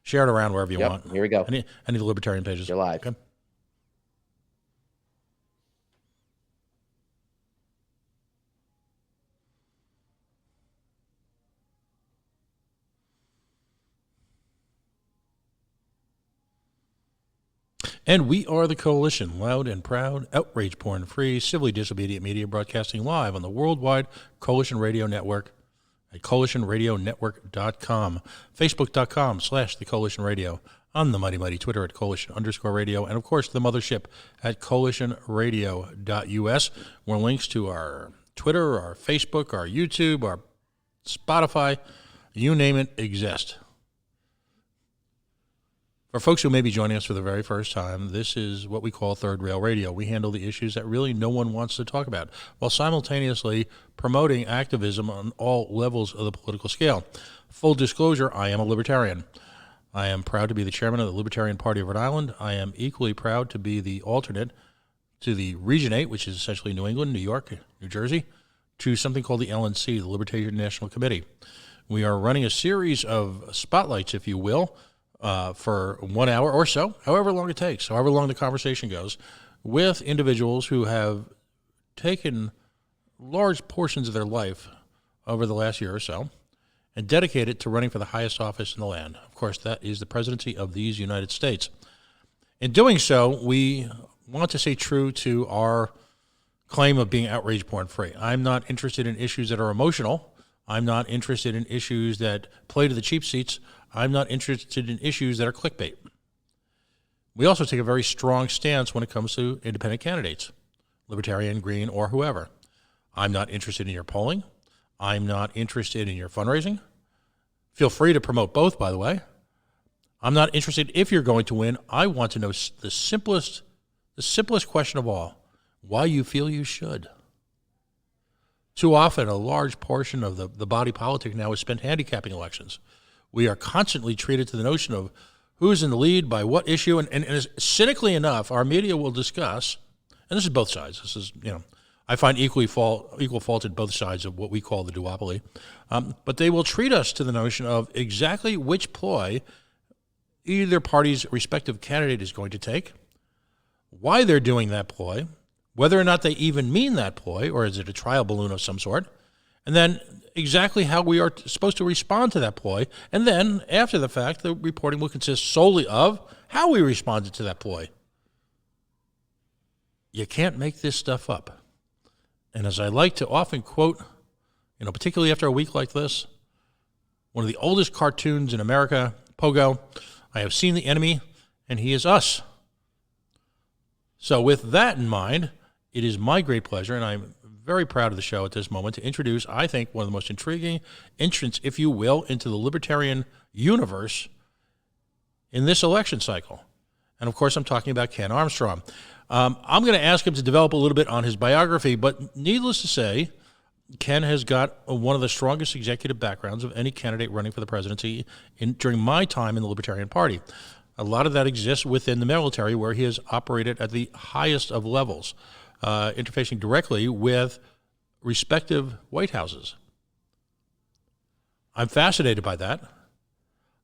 Share it around wherever you want. Here we go. Any of the libertarian pages. You're live. Okay. And we are the Coalition, loud and proud, outrage porn free, civilly disobedient media broadcasting live on the worldwide Coalition Radio Network at coalitionradionetwork.com, facebook.com/the Coalition Radio, on the mighty Twitter at coalition_radio, and of course the mothership at coalitionradio.us, where links to our Twitter, our Facebook, our YouTube, our Spotify, you name it, exist. For folks who may be joining us for the very first time, this is what we call Third Rail Radio. We handle the issues that really no one wants to talk about, while simultaneously promoting activism on all levels of the political scale. Full disclosure, I am a libertarian. I am proud to be the chairman of the Libertarian Party of Rhode Island. I am equally proud to be the alternate to the Region 8, which is essentially New England, New York, New Jersey, to something called the LNC, the Libertarian National Committee. We are running a series of spotlights, if you will, for 1 hour or so, however long it takes, however long the conversation goes, with individuals who have taken large portions of their life over the last year or so and dedicated to running for the highest office in the land. Of course, that is the presidency of these United States. In doing so, we want to stay true to our claim of being outrage porn free. I'm not interested in issues that are emotional. I'm not interested in issues that play to the cheap seats. I'm not interested in issues that are clickbait. We also take a very strong stance when it comes to independent candidates, Libertarian, Green, or whoever. I'm not interested in your polling. I'm not interested in your fundraising. Feel free to promote both, by the way. I'm not interested if you're going to win. I want to know the simplest question of all, why you feel you should. Too often, a large portion of the body politic now is spent handicapping elections. We are constantly treated to the notion of who's in the lead by what issue, and cynically enough, our media will discuss, and this is both sides. This is, I find equal fault at both sides of what we call the duopoly, but they will treat us to the notion of exactly which ploy either party's respective candidate is going to take, why they're doing that ploy, whether or not they even mean that ploy, or is it a trial balloon of some sort, and then exactly how we are supposed to respond to that ploy. And then, after the fact, the reporting will consist solely of how we responded to that ploy. You can't make this stuff up. And as I like to often quote, particularly after a week like this, one of the oldest cartoons in America, Pogo, I have seen the enemy, and he is us. So with that in mind, it is my great pleasure, and I'm very proud of the show at this moment, to introduce, I think, one of the most intriguing entrants, if you will, into the libertarian universe in this election cycle. And, of course, I'm talking about Ken Armstrong. I'm going to ask him to develop a little bit on his biography, but needless to say, Ken has got one of the strongest executive backgrounds of any candidate running for the presidency during my time in the Libertarian Party. A lot of that exists within the military, where he has operated at the highest of levels, interfacing directly with respective White Houses. I'm fascinated by that.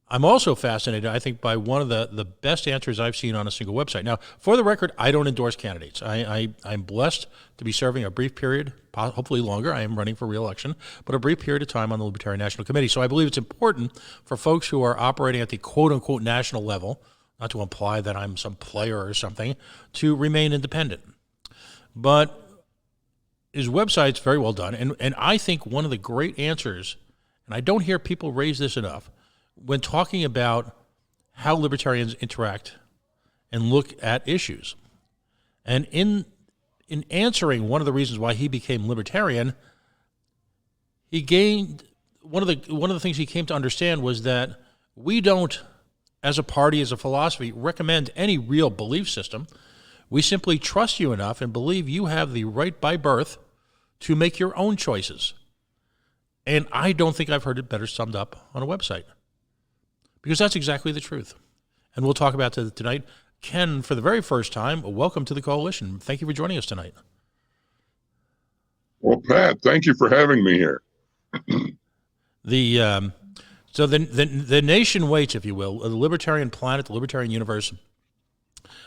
I'm also fascinated, I think, by one of the best answers I've seen on a single website. Now, for the record, I don't endorse candidates. I'm blessed to be serving a brief period, hopefully longer. I am running for re-election, but a brief period of time on the Libertarian National Committee. So I believe it's important for folks who are operating at the quote-unquote national level, not to imply that I'm some player or something, to remain independent. But his website's very well done, and I think one of the great answers, and I don't hear people raise this enough, when talking about how libertarians interact and look at issues. And in answering one of the reasons why he became libertarian, he gained one of the things he came to understand was that we don't, as a party, as a philosophy, recommend any real belief system. We simply trust you enough and believe you have the right by birth to make your own choices. And I don't think I've heard it better summed up on a website, because that's exactly the truth. And we'll talk about that tonight. Ken, for the very first time, welcome to the Coalition. Thank you for joining us tonight. Well, Pat, thank you for having me here. So the nation waits, if you will, the libertarian planet, the libertarian universe.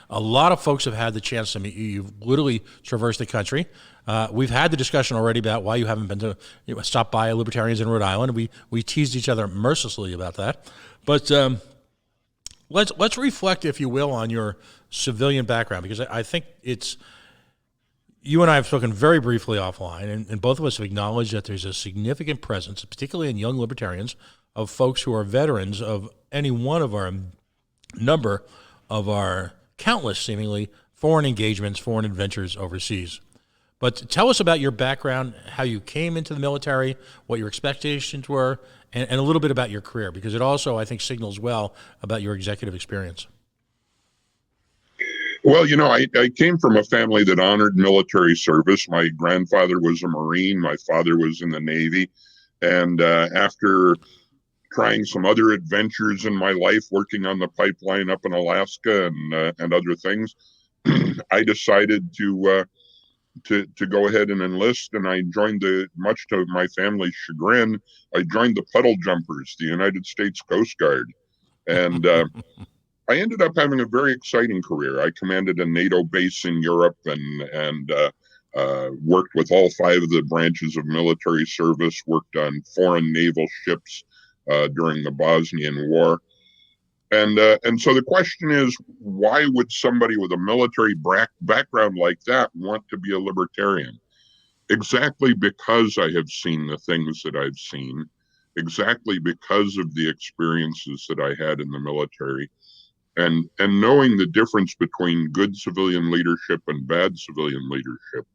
A lot of folks have had the chance to meet you. You've literally traversed the country. We've had the discussion already about why you haven't been to stop by libertarians in Rhode Island. We teased each other mercilessly about that. But let's reflect, if you will, on your civilian background, because I think it's, you and I have spoken very briefly offline, and both of us have acknowledged that there's a significant presence, particularly in young libertarians, of folks who are veterans of any one of our number of our countless, seemingly, foreign engagements, foreign adventures overseas. But tell us about your background, how you came into the military, what your expectations were, and a little bit about your career, because it also, I think, signals well about your executive experience. Well, I came from a family that honored military service. My grandfather was a Marine. My father was in the Navy. And after trying some other adventures in my life, working on the pipeline up in Alaska and other things, I decided to go ahead and enlist, and I joined much to my family's chagrin, I joined the Puddle Jumpers, the United States Coast Guard, and I ended up having a very exciting career. I commanded a NATO base in Europe and worked with all 5 of the branches of military service, worked on foreign naval ships during the Bosnian War. And so the question is, why would somebody with a military background like that want to be a libertarian? Exactly because I have seen the things that I've seen, exactly because of the experiences that I had in the military, and knowing the difference between good civilian leadership and bad civilian leadership.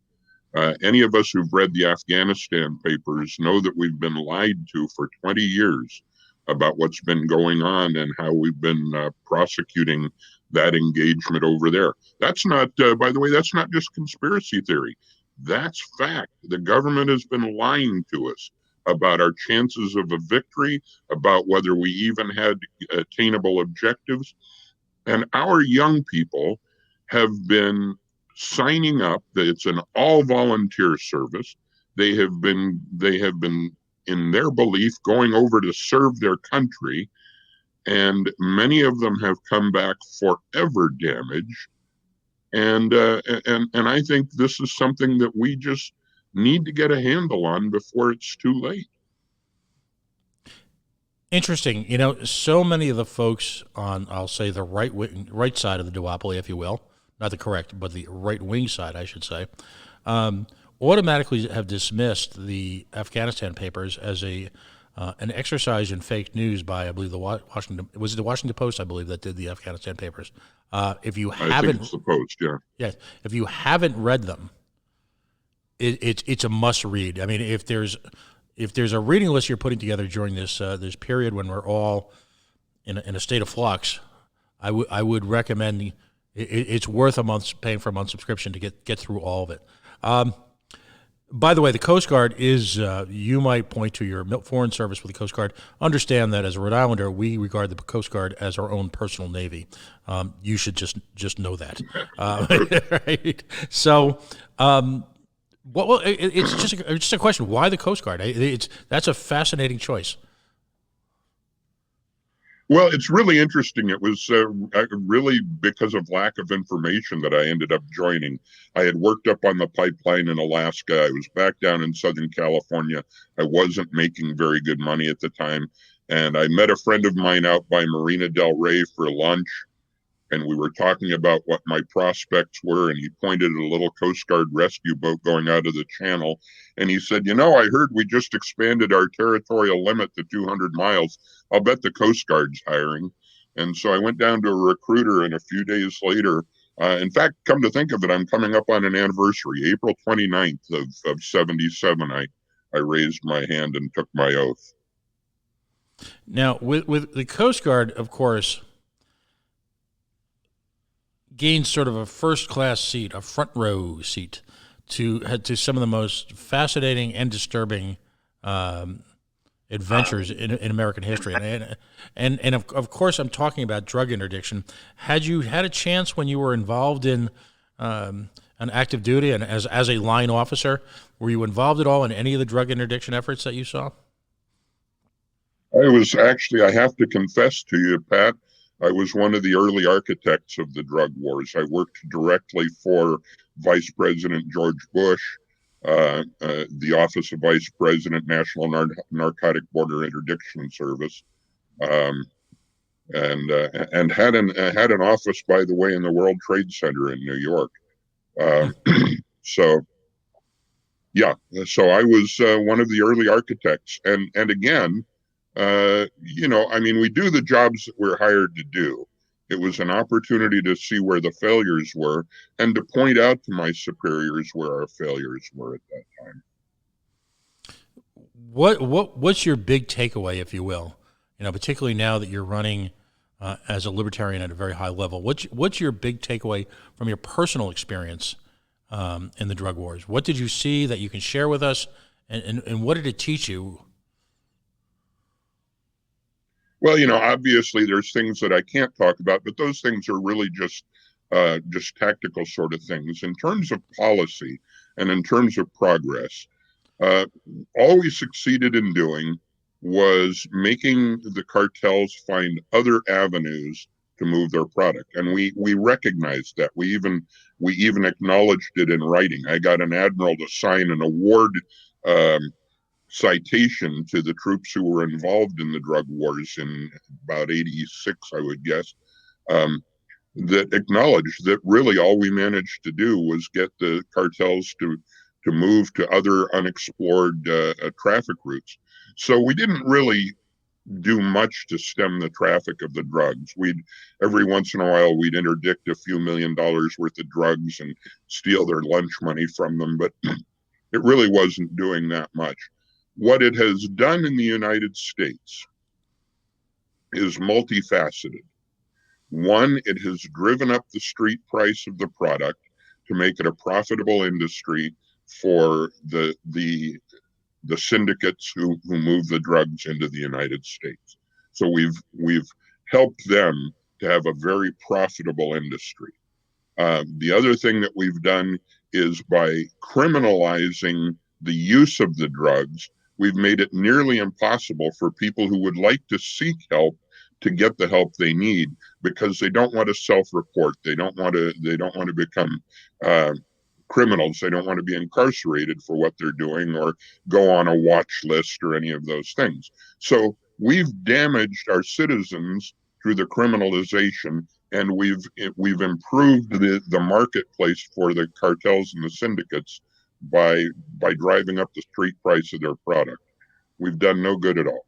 Any of us who've read the Afghanistan papers know that we've been lied to for 20 years about what's been going on and how we've been prosecuting that engagement over there. That's not, by the way, that's not just conspiracy theory. That's fact. The government has been lying to us about our chances of a victory, about whether we even had attainable objectives. And our young people have been signing up. It's an all-volunteer service. They have been in their belief going over to serve their country, and many of them have come back forever damaged. And I think this is something that we just need to get a handle on before it's too late. Interesting. So many of the folks on, I'll say, the right side of the duopoly, if you will, not the correct, but the right-wing side, I should say, automatically have dismissed the Afghanistan papers as an exercise in fake news by, I believe, the Washington Post, I believe, that did the Afghanistan papers. If you haven't, I think it's the Post, yeah. Yeah. If you haven't read them, it's a must read. I mean, if there's a reading list you're putting together during this period when we're all in a state of flux, I would recommend it's worth paying for a month's subscription to get through all of it. By the way, the Coast Guard is, you might point to your foreign service with the Coast Guard. Understand that as a Rhode Islander, we regard the Coast Guard as our own personal Navy. You should just know that. Right? So, well, it's just a question. Why the Coast Guard? That's a fascinating choice. Well, it's really interesting. It was really because of lack of information that I ended up joining. I had worked up on the pipeline in Alaska. I was back down in Southern California. I wasn't making very good money at the time. And I met a friend of mine out by Marina Del Rey for lunch. And we were talking about what my prospects were, and he pointed at a little Coast Guard rescue boat going out of the channel. And he said, I heard we just expanded our territorial limit to 200 miles. I'll bet the Coast Guard's hiring. And so I went down to a recruiter, and a few days later, in fact, come to think of it, I'm coming up on an anniversary, April 29th of 77. I raised my hand and took my oath. Now, with the Coast Guard, of course, gained sort of a first-class seat, a front-row seat, to some of the most fascinating and disturbing adventures in American history. And of course, I'm talking about drug interdiction. Had you had a chance when you were involved in an active duty and as a line officer, were you involved at all in any of the drug interdiction efforts that you saw? I have to confess to you, Pat, I was one of the early architects of the drug wars. I worked directly for Vice President George Bush, the Office of Vice President, National Narcotic Border Interdiction Service, um, and had an office, by the way, in the World Trade Center in New York. Hmm. Um, so yeah, so I was one of the early architects, and again, I mean, we do the jobs that we're hired to do. It was an opportunity to see where the failures were and to point out to my superiors where our failures were at that time. What's your big takeaway, if you will? Particularly now that you're running as a libertarian at a very high level. What's your big takeaway from your personal experience in the drug wars? What did you see that you can share with us, and what did it teach you? Well, obviously there's things that I can't talk about, but those things are really just tactical sort of things. In terms of policy and in terms of progress, uh, all we succeeded in doing was making the cartels find other avenues to move their product, and we recognized that. We even acknowledged it in writing. I got an admiral to sign an award um, citation to the troops who were involved in the drug wars in about 86, I would guess, um, that acknowledged that really all we managed to do was get the cartels to move to other unexplored traffic routes. So we didn't really do much to stem the traffic of the drugs. We'd every once in a while we'd interdict a few $1 million worth of drugs and steal their lunch money from them, but it really wasn't doing that much. What it has done in the United States is multifaceted. One, it has driven up the street price of the product to make it a profitable industry for the syndicates who move the drugs into the United States. So we've helped them to have a very profitable industry. The other thing that we've done is by criminalizing the use of the drugs, we've made it nearly impossible for people who would like to seek help to get the help they need because they don't want to self-report. They don't want to. They don't want to become criminals. They don't want to be incarcerated for what they're doing or go on a watch list or any of those things. So we've damaged our citizens through the criminalization, and we've improved the marketplace for the cartels and the syndicates by driving up the street price of their product. We've done no good at all.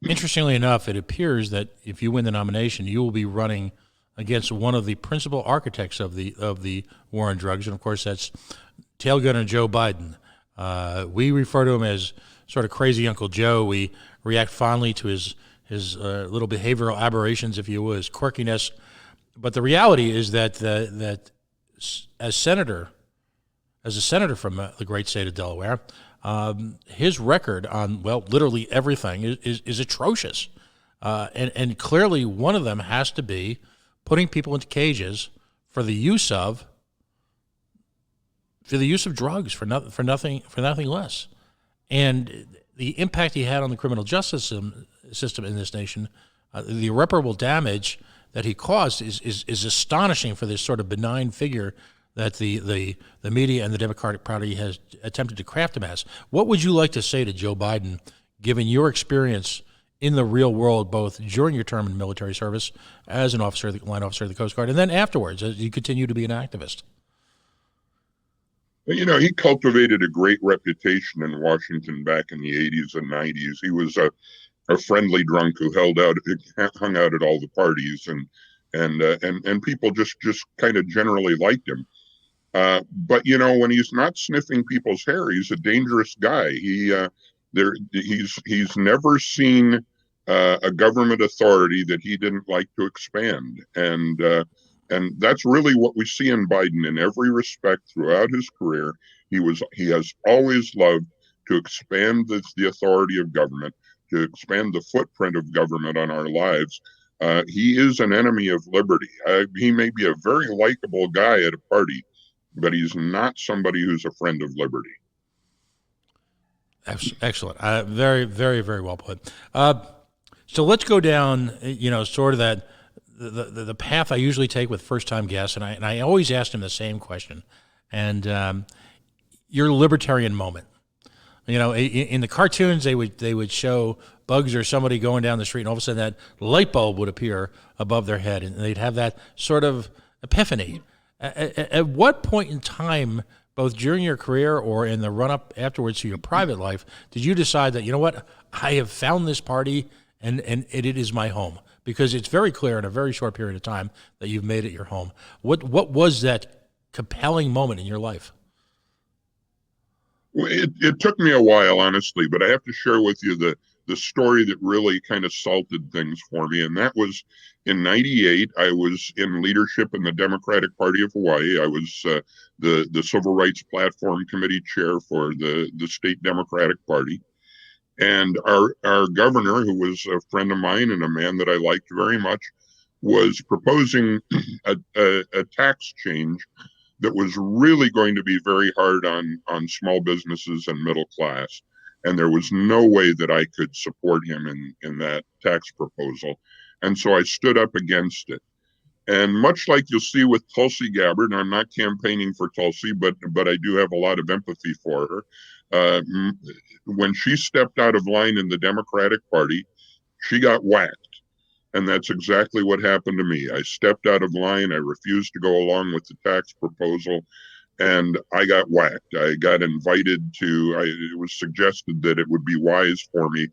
Interestingly enough, it appears that if you win the nomination, you will be running against one of the principal architects of the war on drugs, and of course that's tail gunner Joe Biden. We refer to him as sort of crazy Uncle Joe. We react fondly to his little behavioral aberrations, if you will, his quirkiness. But the reality is that as a senator from the great state of Delaware, his record on literally everything is atrocious, and clearly one of them has to be putting people into cages for the use of drugs for nothing less, and the impact he had on the criminal justice system in this nation, the irreparable damage that he caused is astonishing for this sort of benign figure that the media and the Democratic Party has attempted to craft him as. What would you like to say to Joe Biden, given your experience in the real world, both during your term in military service as an officer, line officer of the Coast Guard, and then afterwards as you continue to be an activist? He cultivated a great reputation in Washington back in the 80s and 90s. He was a friendly drunk who hung out at all the parties, and people just kind of generally liked him. But when he's not sniffing people's hair, he's a dangerous guy. He's never seen a government authority that he didn't like to expand, and that's really what we see in Biden in every respect throughout his career. He has always loved to expand the authority of government, to expand the footprint of government on our lives. He is an enemy of liberty. He may be a very likable guy at a party, but he's not somebody who's a friend of liberty. Excellent. Very, very, very well put. So let's go down, sort of that the path I usually take with first time guests, and I always ask them the same question, and your libertarian moment. In the cartoons they would show Bugs or somebody going down the street, and all of a sudden that light bulb would appear above their head, and they'd have that sort of epiphany. At what point in time, both during your career or in the run up afterwards to your private life, did you decide that, you know what, I have found this party and it is my home? Because it's very clear in a very short period of time that you've made it your home. What was that compelling moment in your life? Well, it took me a while, honestly, but I have to share with you the story that really kind of salted things for me. And that was in '98. I was in leadership in the Democratic Party of Hawaii. I was the Civil Rights Platform Committee chair for the state Democratic Party. And our governor, who was a friend of mine and a man that I liked very much, was proposing a tax change that was really going to be very hard on small businesses and middle class. And there was no way that I could support him in that tax proposal. And so I stood up against it. And much like you'll see with Tulsi Gabbard, I'm not campaigning for Tulsi, but I do have a lot of empathy for her. Uh, when she stepped out of line in the Democratic Party, she got whacked. And that's exactly what happened to me. I stepped out of line. I refused to go along with the tax proposal, and I got whacked. I got invited it was suggested that it would be wise for me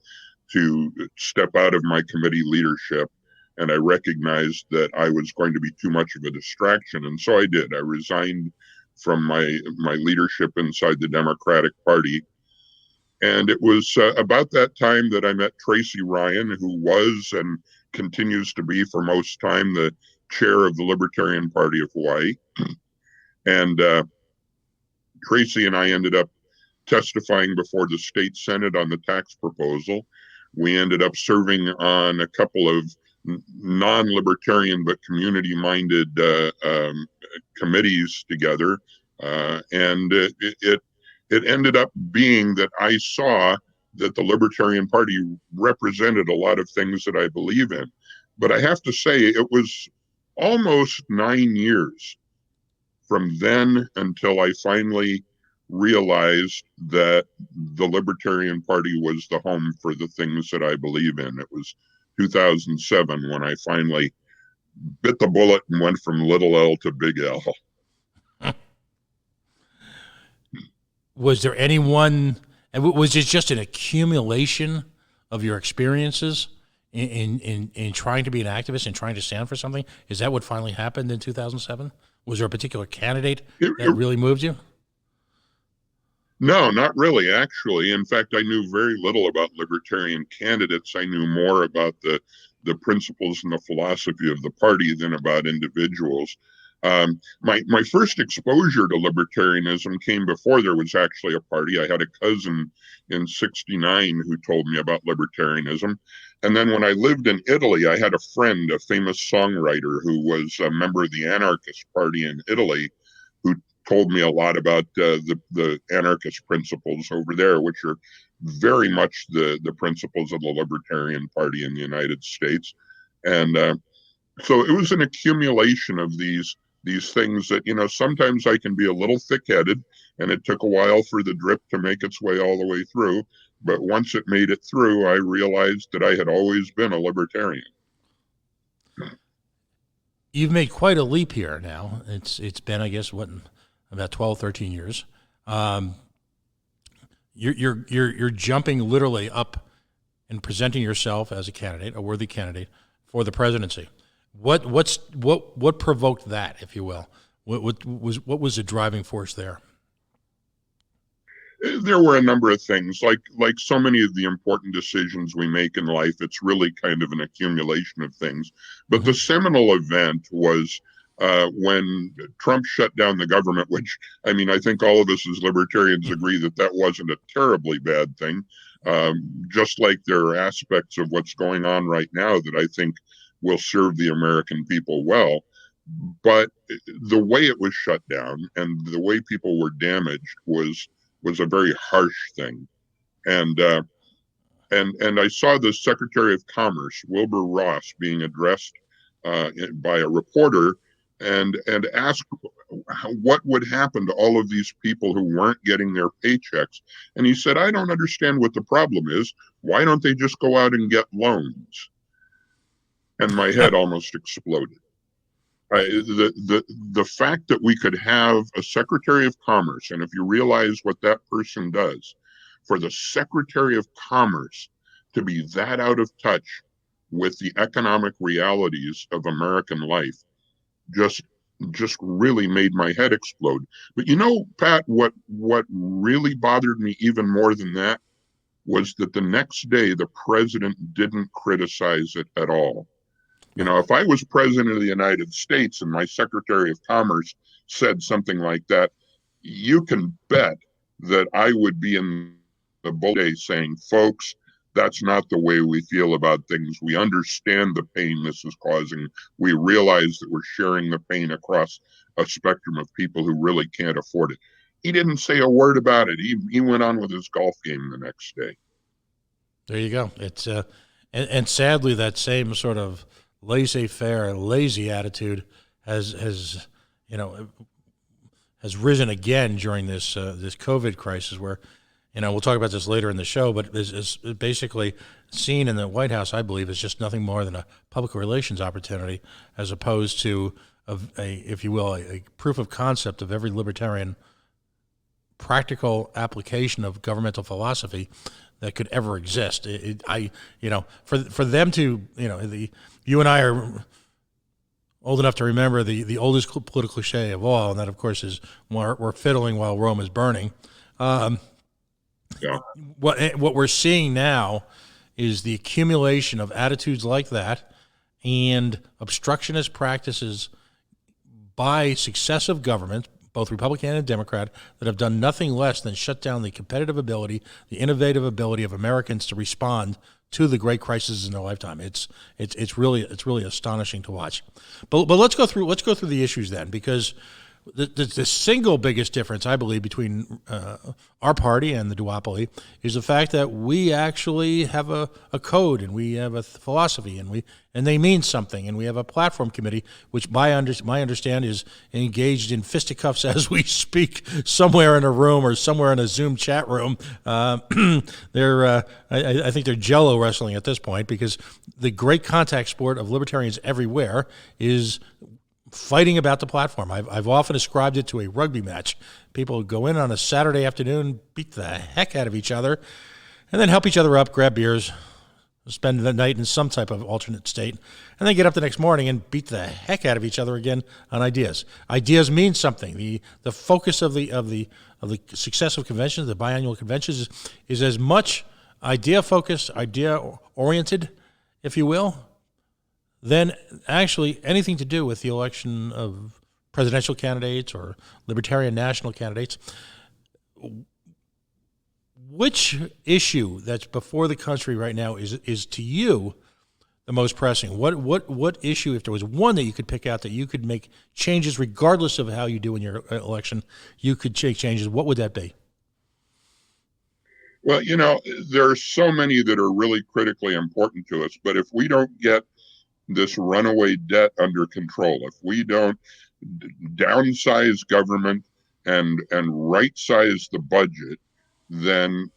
to step out of my committee leadership. And I recognized that I was going to be too much of a distraction. And so I did. I resigned from my leadership inside the Democratic Party. And it was about that time that I met Tracy Ryan, who was and continues to be for most time the chair of the Libertarian Party of Hawaii. And Tracy and I ended up testifying before the state Senate on the tax proposal. We ended up serving on a couple of non-libertarian but community-minded committees together. And it ended up being that I saw that the Libertarian Party represented a lot of things that I believe in. But I have to say, it was almost 9 years from then until I finally realized that the Libertarian Party was the home for the things that I believe in. It was 2007 when I finally bit the bullet and went from little L to big L. Was there anyone, and was it just an accumulation of your experiences in trying to be an activist and trying to stand for something? Is that what finally happened in 2007? Was there a particular candidate that really moved you? No, not really, actually. In fact, I knew very little about libertarian candidates. I knew more about the principles and the philosophy of the party than about individuals. My first exposure to libertarianism came before there was actually a party. I had a cousin in '69 who told me about libertarianism. And then when I lived in Italy, I had a friend, a famous songwriter who was a member of the anarchist party in Italy, who told me a lot about the anarchist principles over there, which are very much the principles of the Libertarian Party in the United States. And so it was an accumulation of these things that, sometimes I can be a little thick-headed, and it took a while for the drip to make its way all the way through. But once it made it through, I realized that I had always been a libertarian. You've made quite a leap here now. It's been, I guess, about 12, 13 years. You're jumping literally up and presenting yourself as a candidate, a worthy candidate for the presidency. What provoked that, if you will? What was the driving force there? There were a number of things, like so many of the important decisions we make in life. It's really kind of an accumulation of things. But the seminal event was when Trump shut down the government, which, I mean, I think all of us as libertarians agree that that wasn't a terribly bad thing. Just like there are aspects of what's going on right now that I think will serve the American people well. But the way it was shut down and the way people were damaged was a very harsh thing. And and I saw the Secretary of Commerce, Wilbur Ross, being addressed by a reporter and asked what would happen to all of these people who weren't getting their paychecks. And he said, I don't understand what the problem is. Why don't they just go out and get loans? And my head almost exploded. The fact that we could have a Secretary of Commerce, and if you realize what that person does, for the Secretary of Commerce to be that out of touch with the economic realities of American life, just really made my head explode. But you know, Pat, what really bothered me even more than that was that the next day the president didn't criticize it at all. You know, if I was president of the United States and my Secretary of Commerce said something like that, you can bet that I would be in the bold day saying, folks, that's not the way we feel about things. We understand the pain this is causing. We realize that we're sharing the pain across a spectrum of people who really can't afford it. He didn't say a word about it. He went on with his golf game the next day. There you go. It's and sadly that same sort of laissez-faire, lazy attitude has you know has risen again during this this COVID crisis, where we'll talk about this later in the show, but is basically seen in the White House, I believe, is just nothing more than a public relations opportunity, as opposed to a if you will, a proof of concept of every libertarian practical application of governmental philosophy that could ever exist. For them to, you and I are old enough to remember the oldest political cliche of all, and that, of course, is we're fiddling while Rome is burning. Yeah. What we're seeing now is the accumulation of attitudes like that and obstructionist practices by successive governments, both Republican and Democrat, that have done nothing less than shut down the competitive ability, the innovative ability of Americans to respond to the great crises in their lifetime. It's really astonishing to watch. But let's go through the issues then, because the single biggest difference, I believe, between our party and the duopoly is the fact that we actually have a code, and we have a philosophy, and they mean something, and we have a platform committee, which my understand is engaged in fisticuffs as we speak, somewhere in a room or somewhere in a Zoom chat room. I think they're Jello wrestling at this point, because the great contact sport of libertarians everywhere is fighting about the platform. I've often ascribed it to a rugby match. People go in on a Saturday afternoon, beat the heck out of each other, and then help each other up, grab beers, spend the night in some type of alternate state, and then get up the next morning and beat the heck out of each other again on ideas. Ideas mean something. The focus of the successive conventions, the biannual conventions, is as much idea focused, idea oriented, if you will, than actually anything to do with the election of presidential candidates or libertarian national candidates. Which issue that's before the country right now is to you the most pressing? What issue, if there was one that you could pick out that you could make changes regardless of how you do in your election, you could make changes, what would that be? Well, there are so many that are really critically important to us, but if we don't get this runaway debt under control, if we don't downsize government and right size the budget, then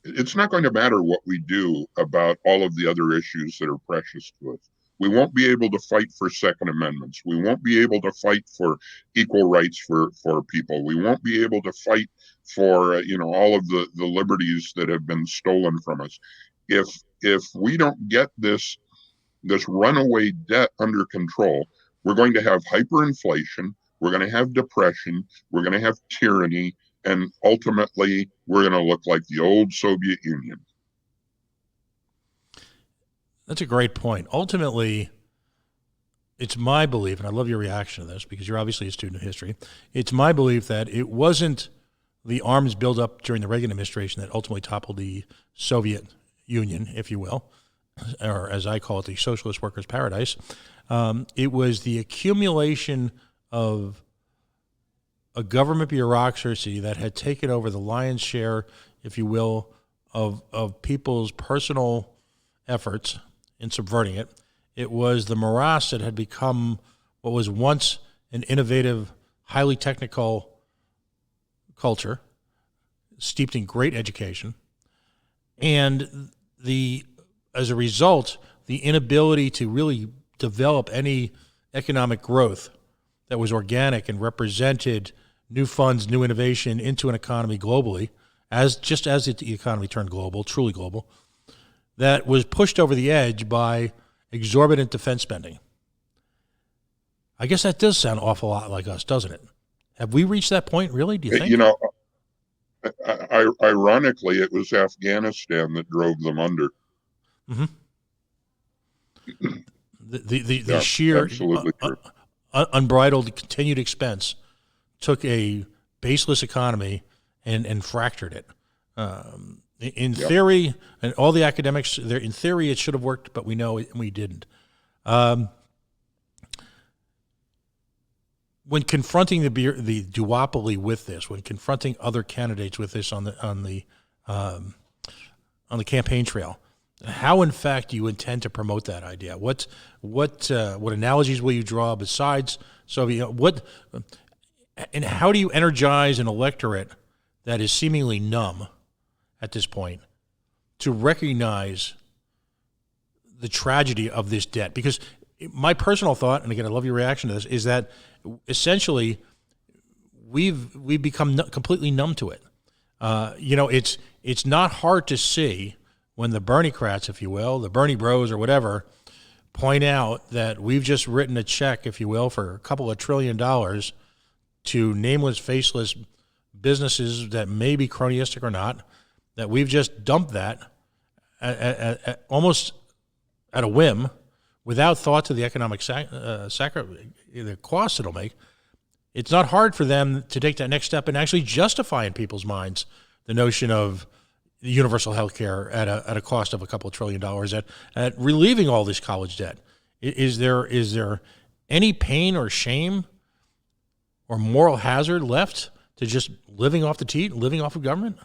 it's not going to matter what we do about all of the other issues that are precious to us. We won't be able to fight for Second Amendments. We won't be able to fight for equal rights for people. We won't be able to fight for all of the liberties that have been stolen from us. If we don't get this runaway debt under control, we're going to have hyperinflation, we're going to have depression, we're going to have tyranny, and ultimately we're going to look like the old Soviet Union. That's a great point. Ultimately, it's my belief, and I love your reaction to this because you're obviously a student of history, it's my belief that it wasn't the arms buildup during the Reagan administration that ultimately toppled the Soviet Union, if you will, or as I call it, the socialist workers' paradise. It was the accumulation of a government bureaucracy that had taken over the lion's share, if you will, of people's personal efforts in subverting it. It was the morass that had become what was once an innovative, highly technical culture, steeped in great education, and as a result, the inability to really develop any economic growth that was organic and represented new funds, new innovation into an economy globally, as the economy turned global, truly global, that was pushed over the edge by exorbitant defense spending. I guess that does sound an awful lot like us, doesn't it? Have we reached that point, really, do you think? You know, ironically, it was Afghanistan that drove them under. Mm-hmm. The Yeah, sheer absolutely true. unbridled continued expense took a baseless economy and fractured it. In theory, and all the academics, in theory, it should have worked, but we know we didn't. When confronting the duopoly with this, when confronting other candidates with this on the campaign trail, how in fact do you intend to promote that idea? What analogies will you draw besides Soviet? And how do you energize an electorate that is seemingly numb at this point to recognize the tragedy of this debt? Because my personal thought, and again, I love your reaction to this, is that essentially we've become completely numb to it. It's not hard to see when the Bernie-crats, if you will, the Bernie bros or whatever, point out that we've just written a check, if you will, for a couple of $1 trillion to nameless, faceless businesses that may be cronyistic or not, that we've just dumped that at almost at a whim, without thought to the economic the cost it'll make. It's not hard for them to take that next step and actually justify in people's minds the notion of universal health care at a cost of a couple of $1 trillion at relieving all this college debt. Is there any pain or shame or moral hazard left to just living off the teat, living off of government?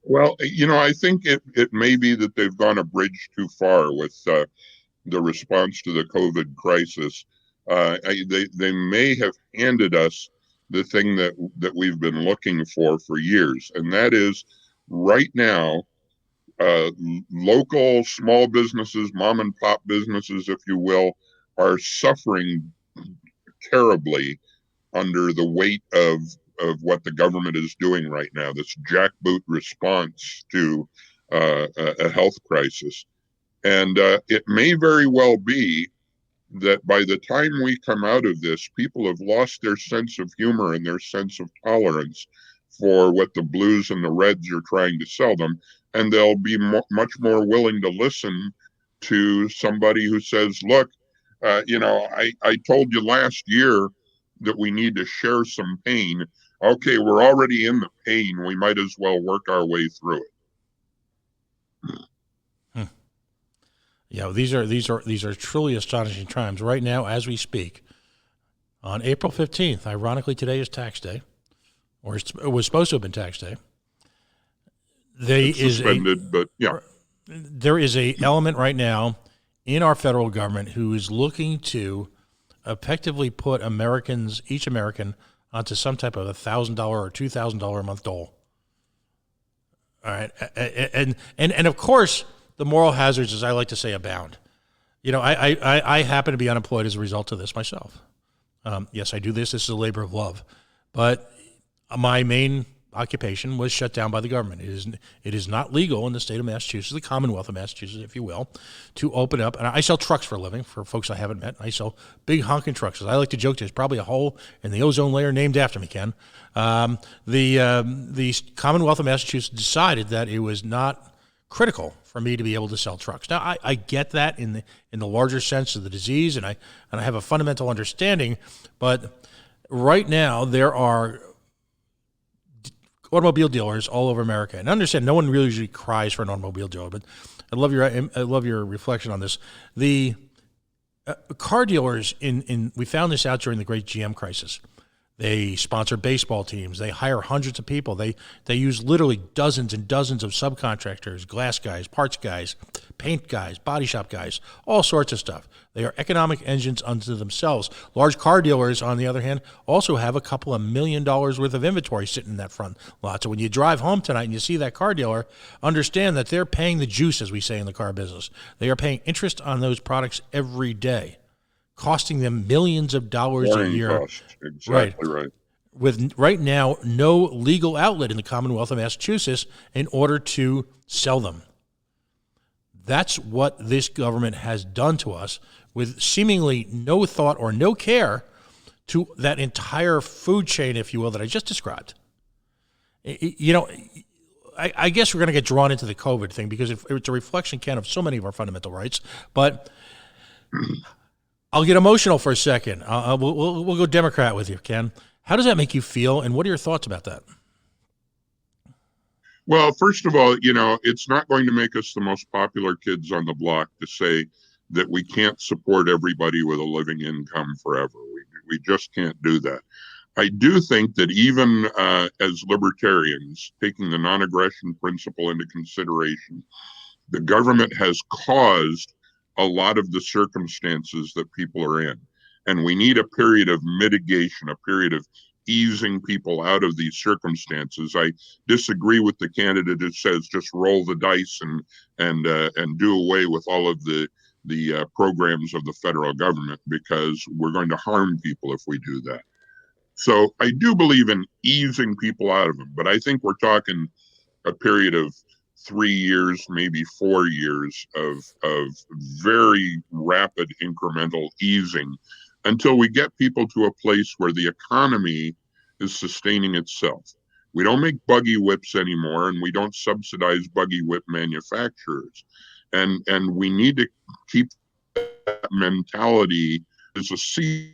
Well, I think it may be that they've gone a bridge too far with the response to the COVID crisis. They may have handed us the thing that we've been looking for years, and that is right now, local small businesses, mom and pop businesses, if you will, are suffering terribly under the weight of what the government is doing right now, this jackboot response to a health crisis. And it may very well be that by the time we come out of this, people have lost their sense of humor and their sense of tolerance for what the blues and the reds are trying to sell them. And they'll be much more willing to listen to somebody who says, look, I told you last year that we need to share some pain. Okay, we're already in the pain. We might as well work our way through it. Yeah, these are truly astonishing times. Right now, as we speak, on April 15th, ironically, today is tax day, or it was supposed to have been tax day. It's suspended, but yeah. There is a element right now in our federal government who is looking to effectively put each American onto some type of $1,000 or $2,000 a month dole. All right, and of course, the moral hazards, as I like to say, abound. I happen to be unemployed as a result of this myself. Yes, I do this. This is a labor of love, but my main occupation was shut down by the government. It is not legal in the state of Massachusetts, the Commonwealth of Massachusetts, if you will, to open up. And I sell trucks for a living. For folks I haven't met, I sell big honking trucks. As I like to joke, there's probably a hole in the ozone layer named after me, Ken. The Commonwealth of Massachusetts decided that it was not critical for me to be able to sell trucks. Now, I get that in the larger sense of the disease, and I have a fundamental understanding. But right now, there are automobile dealers all over America, and understand no one really usually cries for an automobile dealer. But I love your reflection on this. The car dealers we found this out during the great GM crisis. They sponsor baseball teams. They hire hundreds of people. They use literally dozens and dozens of subcontractors, glass guys, parts guys, paint guys, body shop guys, all sorts of stuff. They are economic engines unto themselves. Large car dealers, on the other hand, also have a couple of $1 million worth of inventory sitting in that front lot. So when you drive home tonight and you see that car dealer, understand that they're paying the juice, as we say in the car business. They are paying interest on those products every day, costing them millions of dollars a year. Cost. Exactly right. With right now no legal outlet in the Commonwealth of Massachusetts in order to sell them. That's what this government has done to us, with seemingly no thought or no care to that entire food chain, if you will, that I just described. You know, I guess we're going to get drawn into the COVID thing because it's a reflection, Ken, of so many of our fundamental rights. But I'll get emotional for a second. We'll go Democrat with you, Ken. How does that make you feel, and what are your thoughts about that? Well, first of all, you know, it's not going to make us the most popular kids on the block to say that we can't support everybody with a living income forever. We just can't do that. I do think that even as libertarians, taking the non-aggression principle into consideration, the government has caused a lot of the circumstances that people are in. And we need a period of mitigation, a period of easing people out of these circumstances. I disagree with the candidate that says just roll the dice and do away with all of the programs of the federal government, because we're going to harm people if we do that. So I do believe in easing people out of them, but I think we're talking a period of 3 years, maybe 4 years of very rapid incremental easing until we get people to a place where the economy is sustaining itself. We don't make buggy whips anymore, and we don't subsidize buggy whip manufacturers. And we need to keep that mentality as a seed.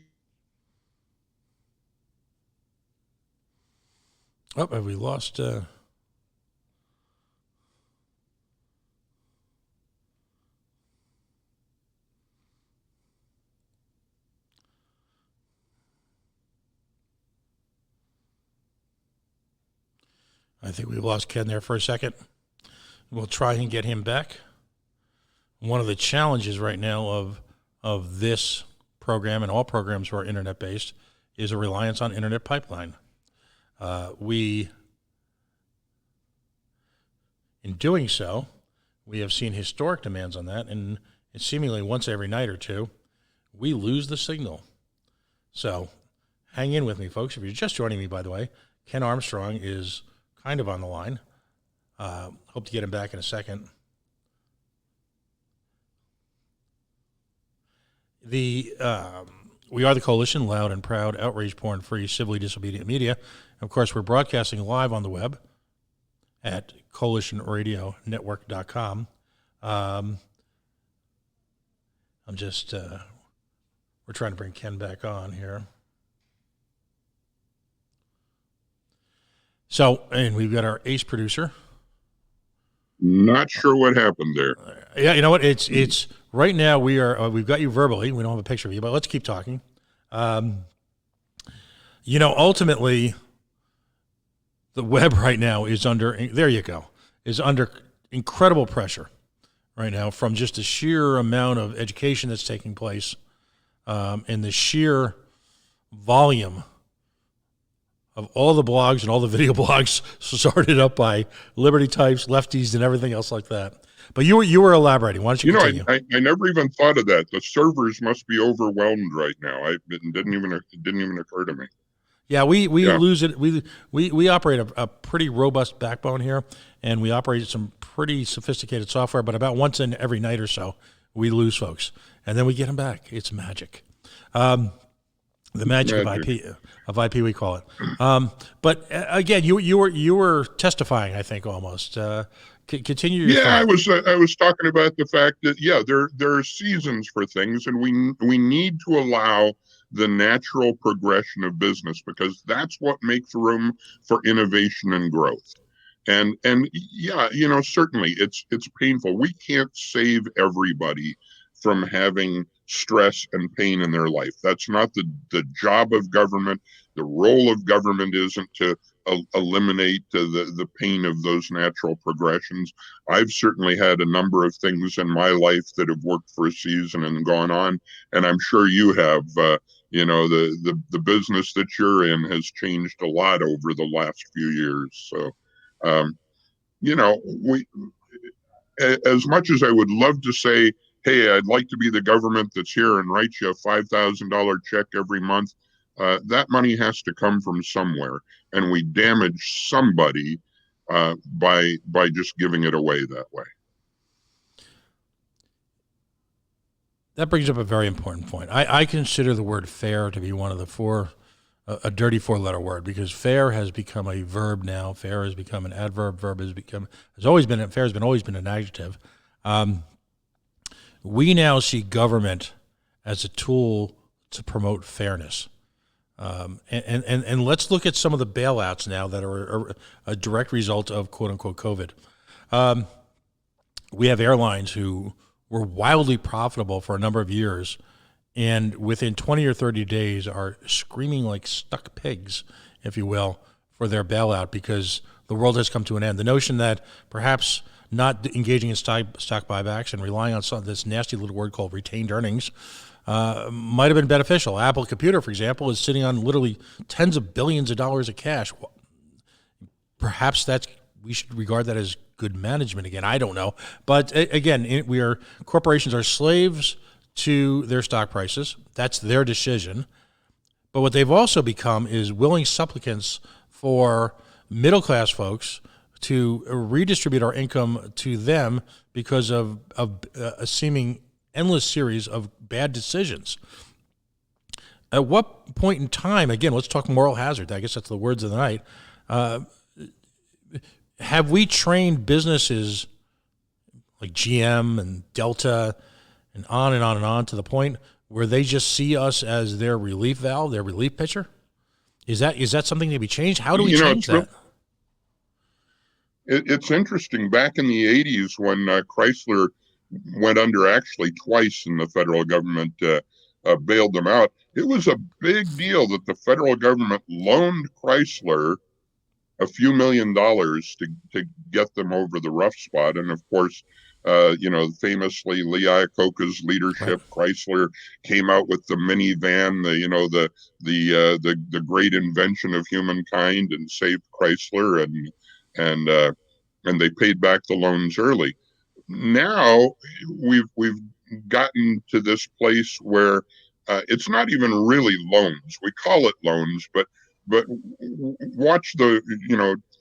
Oh, have we lost? I think we lost Ken there for a second. We'll try and get him back. One of the challenges right now of this program and all programs who are internet-based is a reliance on internet pipeline. In doing so, we have seen historic demands on that, and seemingly once every night or two, we lose the signal. So hang in with me, folks. If you're just joining me, by the way, Ken Armstrong is kind of on the line. Hope to get him back in a second. We are the Coalition, loud and proud, outrage porn free, civilly disobedient media. Of course, we're broadcasting live on the web at coalitionradionetwork.com. We're trying to bring Ken back on here. So, and we've got our ace producer. Not sure what happened there. Yeah, you know what? It's right now we've got you verbally. We don't have a picture of you, but let's keep talking. Ultimately, the web right now is under incredible pressure right now from just the sheer amount of education that's taking place and the sheer volume of all the blogs and all the video blogs started up by liberty types, lefties, and everything else like that. But you were elaborating. Why don't you continue? I never even thought of that. The servers must be overwhelmed right now. It didn't even occur to me. Yeah, we lose it. We operate a pretty robust backbone here, and we operate some pretty sophisticated software. But about once in every night or so, we lose folks, and then we get them back. It's magic. The magic of IP, we call it. But again, you were testifying, I think, almost. Continue your thought. I was talking about the fact that there are seasons for things, and we need to allow the natural progression of business, because that's what makes room for innovation and growth. And certainly it's painful. We can't save everybody from having stress and pain in their life. That's not the job of government. The role of government isn't to eliminate the pain of those natural progressions. I've certainly had a number of things in my life that have worked for a season and gone on, and I'm sure you have. The business that you're in has changed a lot over the last few years. So, we, as much as I would love to say, hey, I'd like to be the government that's here and write you a $5,000 check every month, that money has to come from somewhere, and we damage somebody by just giving it away that way. That brings up a very important point. I consider the word fair to be one of the a dirty four-letter word, because fair has become a verb now. Fair has become an adverb. Fair has always been an adjective. We now see government as a tool to promote fairness. And let's look at some of the bailouts now that are a direct result of quote-unquote COVID. We have airlines who were wildly profitable for a number of years, and within 20 or 30 days are screaming like stuck pigs, if you will, for their bailout because the world has come to an end. The notion that perhaps not engaging in stock buybacks and relying on this nasty little word called retained earnings might have been beneficial. Apple Computer, for example, is sitting on literally tens of billions of dollars of cash. Perhaps we should regard that as good management again. I don't know. But again, corporations are slaves to their stock prices. That's their decision. But what they've also become is willing supplicants for middle-class folks to redistribute our income to them because of a seeming endless series of bad decisions. At what point in time, again, let's talk moral hazard. I guess that's the words of the night. Have we trained businesses like GM and Delta and on and on and on to the point where they just see us as their relief valve, their relief pitcher? Is that something to be changed? How do we change that? It's interesting. Back in the 80s when Chrysler went under actually twice and the federal government bailed them out, it was a big deal that the federal government loaned Chrysler a few $1 million to get them over the rough spot. And of course, famously Lee Iacocca's leadership, right. Chrysler came out with the minivan, the great invention of humankind, and saved Chrysler, and they paid back the loans early. Now we've gotten to this place where it's not even really loans. We call it loans, but watch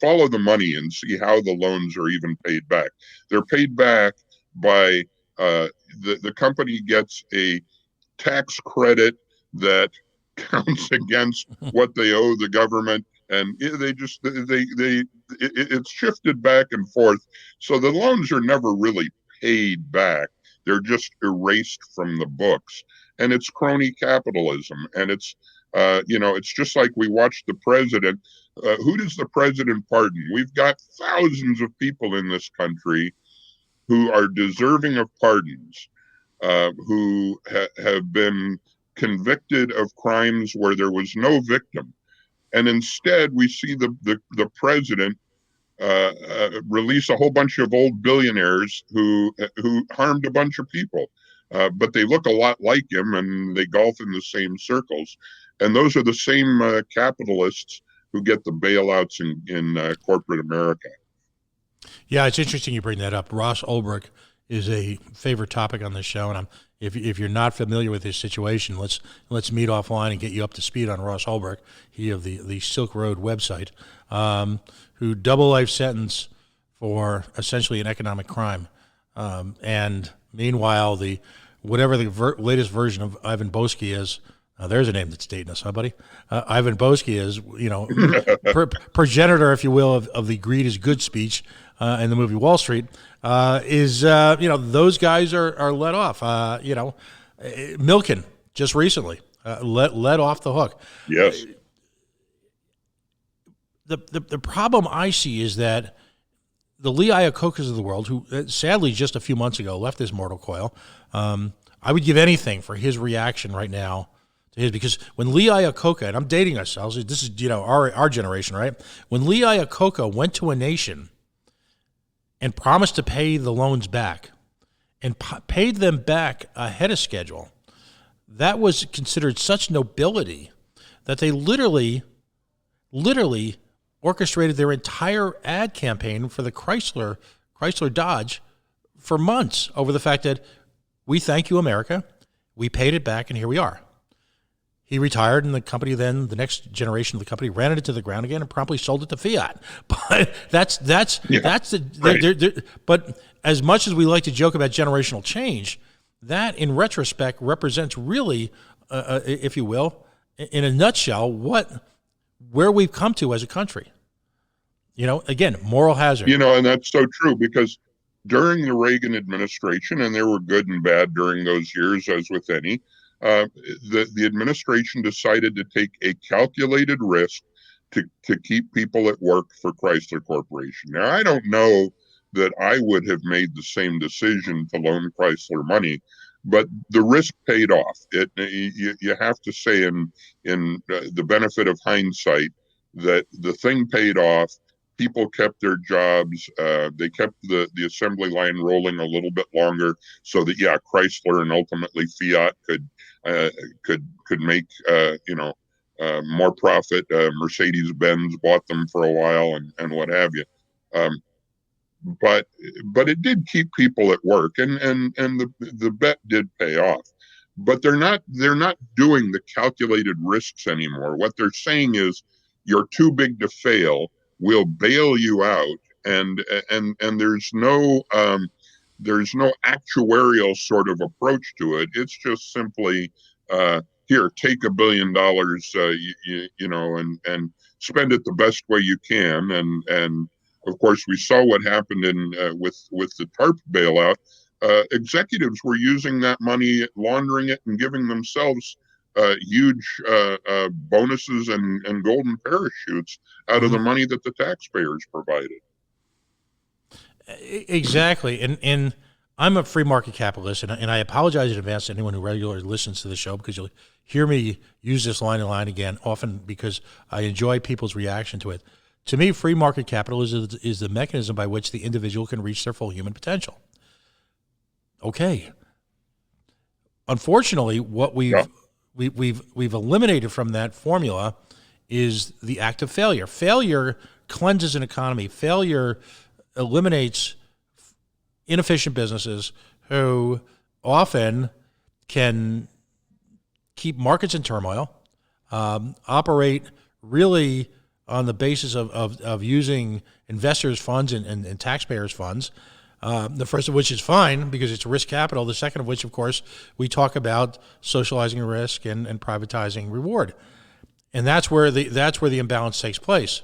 follow the money and see how the loans are even paid back. They're paid back by the company gets a tax credit that counts against what they owe the government, and it's shifted back and forth. So the loans are never really paid back. They're just erased from the books, and it's crony capitalism, and it's just like we watched the president. Who does the president pardon? We've got thousands of people in this country who are deserving of pardons, who have been convicted of crimes where there was no victim. And instead, we see the president release a whole bunch of old billionaires who harmed a bunch of people. But they look a lot like him, and they golf in the same circles. And those are the same capitalists who get the bailouts in corporate America. Yeah, it's interesting you bring that up. Ross Ulbricht is a favorite topic on this show, and if you're not familiar with his situation, let's meet offline and get you up to speed on Ross Ulbricht, he of the Silk Road website, who double life sentence for essentially an economic crime, and meanwhile whatever the latest version of Ivan Boesky is. There's a name that's dating us, huh, buddy? Ivan Boesky is, progenitor, if you will, of the greed is good speech in the movie Wall Street. Those guys are let off. Milken just recently let off the hook. Yes. The problem I see is that the Lee Iacocca's of the world, who sadly just a few months ago left this mortal coil, I would give anything for his reaction right now to his, because when Lee Iacocca, and I'm dating ourselves, this is, our generation, right? When Lee Iacocca went to a nation and promised to pay the loans back and paid them back ahead of schedule, that was considered such nobility that they literally orchestrated their entire ad campaign for the Chrysler Dodge for months over the fact that we thank you, America. We paid it back, and here we are. He retired, and the company then, the next generation of the company, ran it into the ground again and promptly sold it to Fiat. But but as much as we like to joke about generational change, that in retrospect represents really, if you will, in a nutshell, where we've come to as a country. Again, moral hazard. And that's so true, because during the Reagan administration, and there were good and bad during those years, as with any, the administration decided to take a calculated risk to keep people at work for Chrysler Corporation. Now, I don't know that I would have made the same decision to loan Chrysler money, but the risk paid off. You have to say, in the benefit of hindsight, that the thing paid off. People kept their jobs. They kept the assembly line rolling a little bit longer, so that Chrysler and ultimately Fiat could make more profit. Mercedes-Benz bought them for a while, and what have you. But it did keep people at work, and the bet did pay off. But they're not doing the calculated risks anymore. What they're saying is, you're too big to fail. We'll bail you out, and there's no actuarial sort of approach to it. It's just simply, here, take $1 billion, and spend it the best way you can. And of course, we saw what happened with the TARP bailout. Executives were using that money, laundering it, and giving themselves huge bonuses and golden parachutes out of the money that the taxpayers provided. Exactly. And I'm a free market capitalist, and I apologize in advance to anyone who regularly listens to the show, because you'll hear me use this line and line again, often because I enjoy people's reaction to it. To me, free market capitalism is the mechanism by which the individual can reach their full human potential. Okay. Unfortunately, what we've eliminated from that formula is the act of failure. Failure cleanses an economy. Failure eliminates inefficient businesses who often can keep markets in turmoil, operate really on the basis of using investors' funds and taxpayers' funds. The first of which is fine because it's risk capital. The second of which, of course, we talk about socializing risk and privatizing reward. And that's where the imbalance takes place.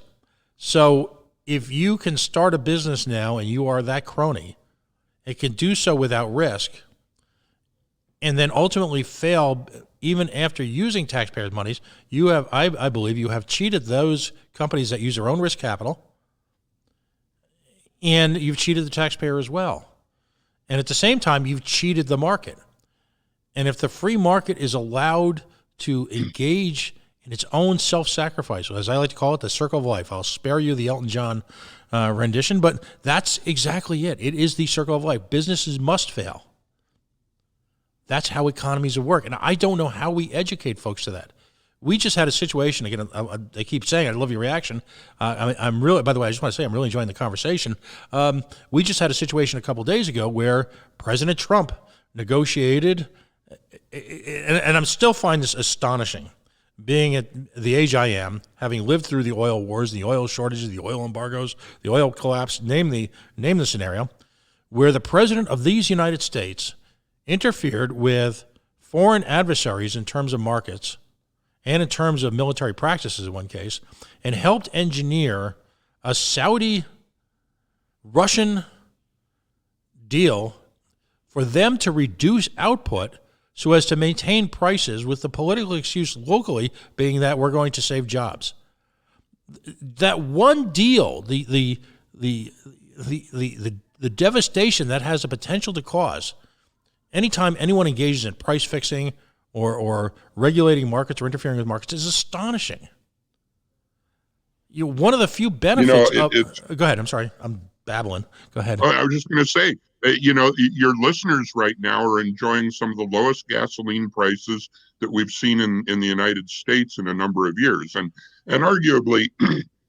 So if you can start a business now and you are that crony, it can do so without risk, and then ultimately fail even after using taxpayers' monies, you have, I believe, you have cheated those companies that use their own risk capital, and you've cheated the taxpayer as well. And at the same time, you've cheated the market. And if the free market is allowed to engage in its own self-sacrifice, as I like to call it, the circle of life. I'll spare you the Elton John rendition, but that's exactly it. It is the circle of life. Businesses must fail. That's how economies work. And I don't know how we educate folks to that. We just had a situation, again, I keep saying, I love your reaction. I'm really, by the way, I just want to say I'm really enjoying the conversation. We just had a situation a couple days ago where President Trump negotiated, and I'm still find this astonishing, being at the age I am, having lived through the oil wars, the oil shortages, the oil embargoes, the oil collapse, name the scenario, where the president of these United States interfered with foreign adversaries in terms of markets and in terms of military practices in one case, and helped engineer a Saudi-Russian deal for them to reduce output so as to maintain prices, with the political excuse locally being that we're going to save jobs. That one deal, the devastation that has the potential to cause Anytime anyone engages in price fixing or regulating markets or interfering with markets is astonishing. One of the few benefits go ahead. I'm sorry. I'm babbling. Go ahead. I was just going to say, your listeners right now are enjoying some of the lowest gasoline prices that we've seen in the United States in a number of years. And arguably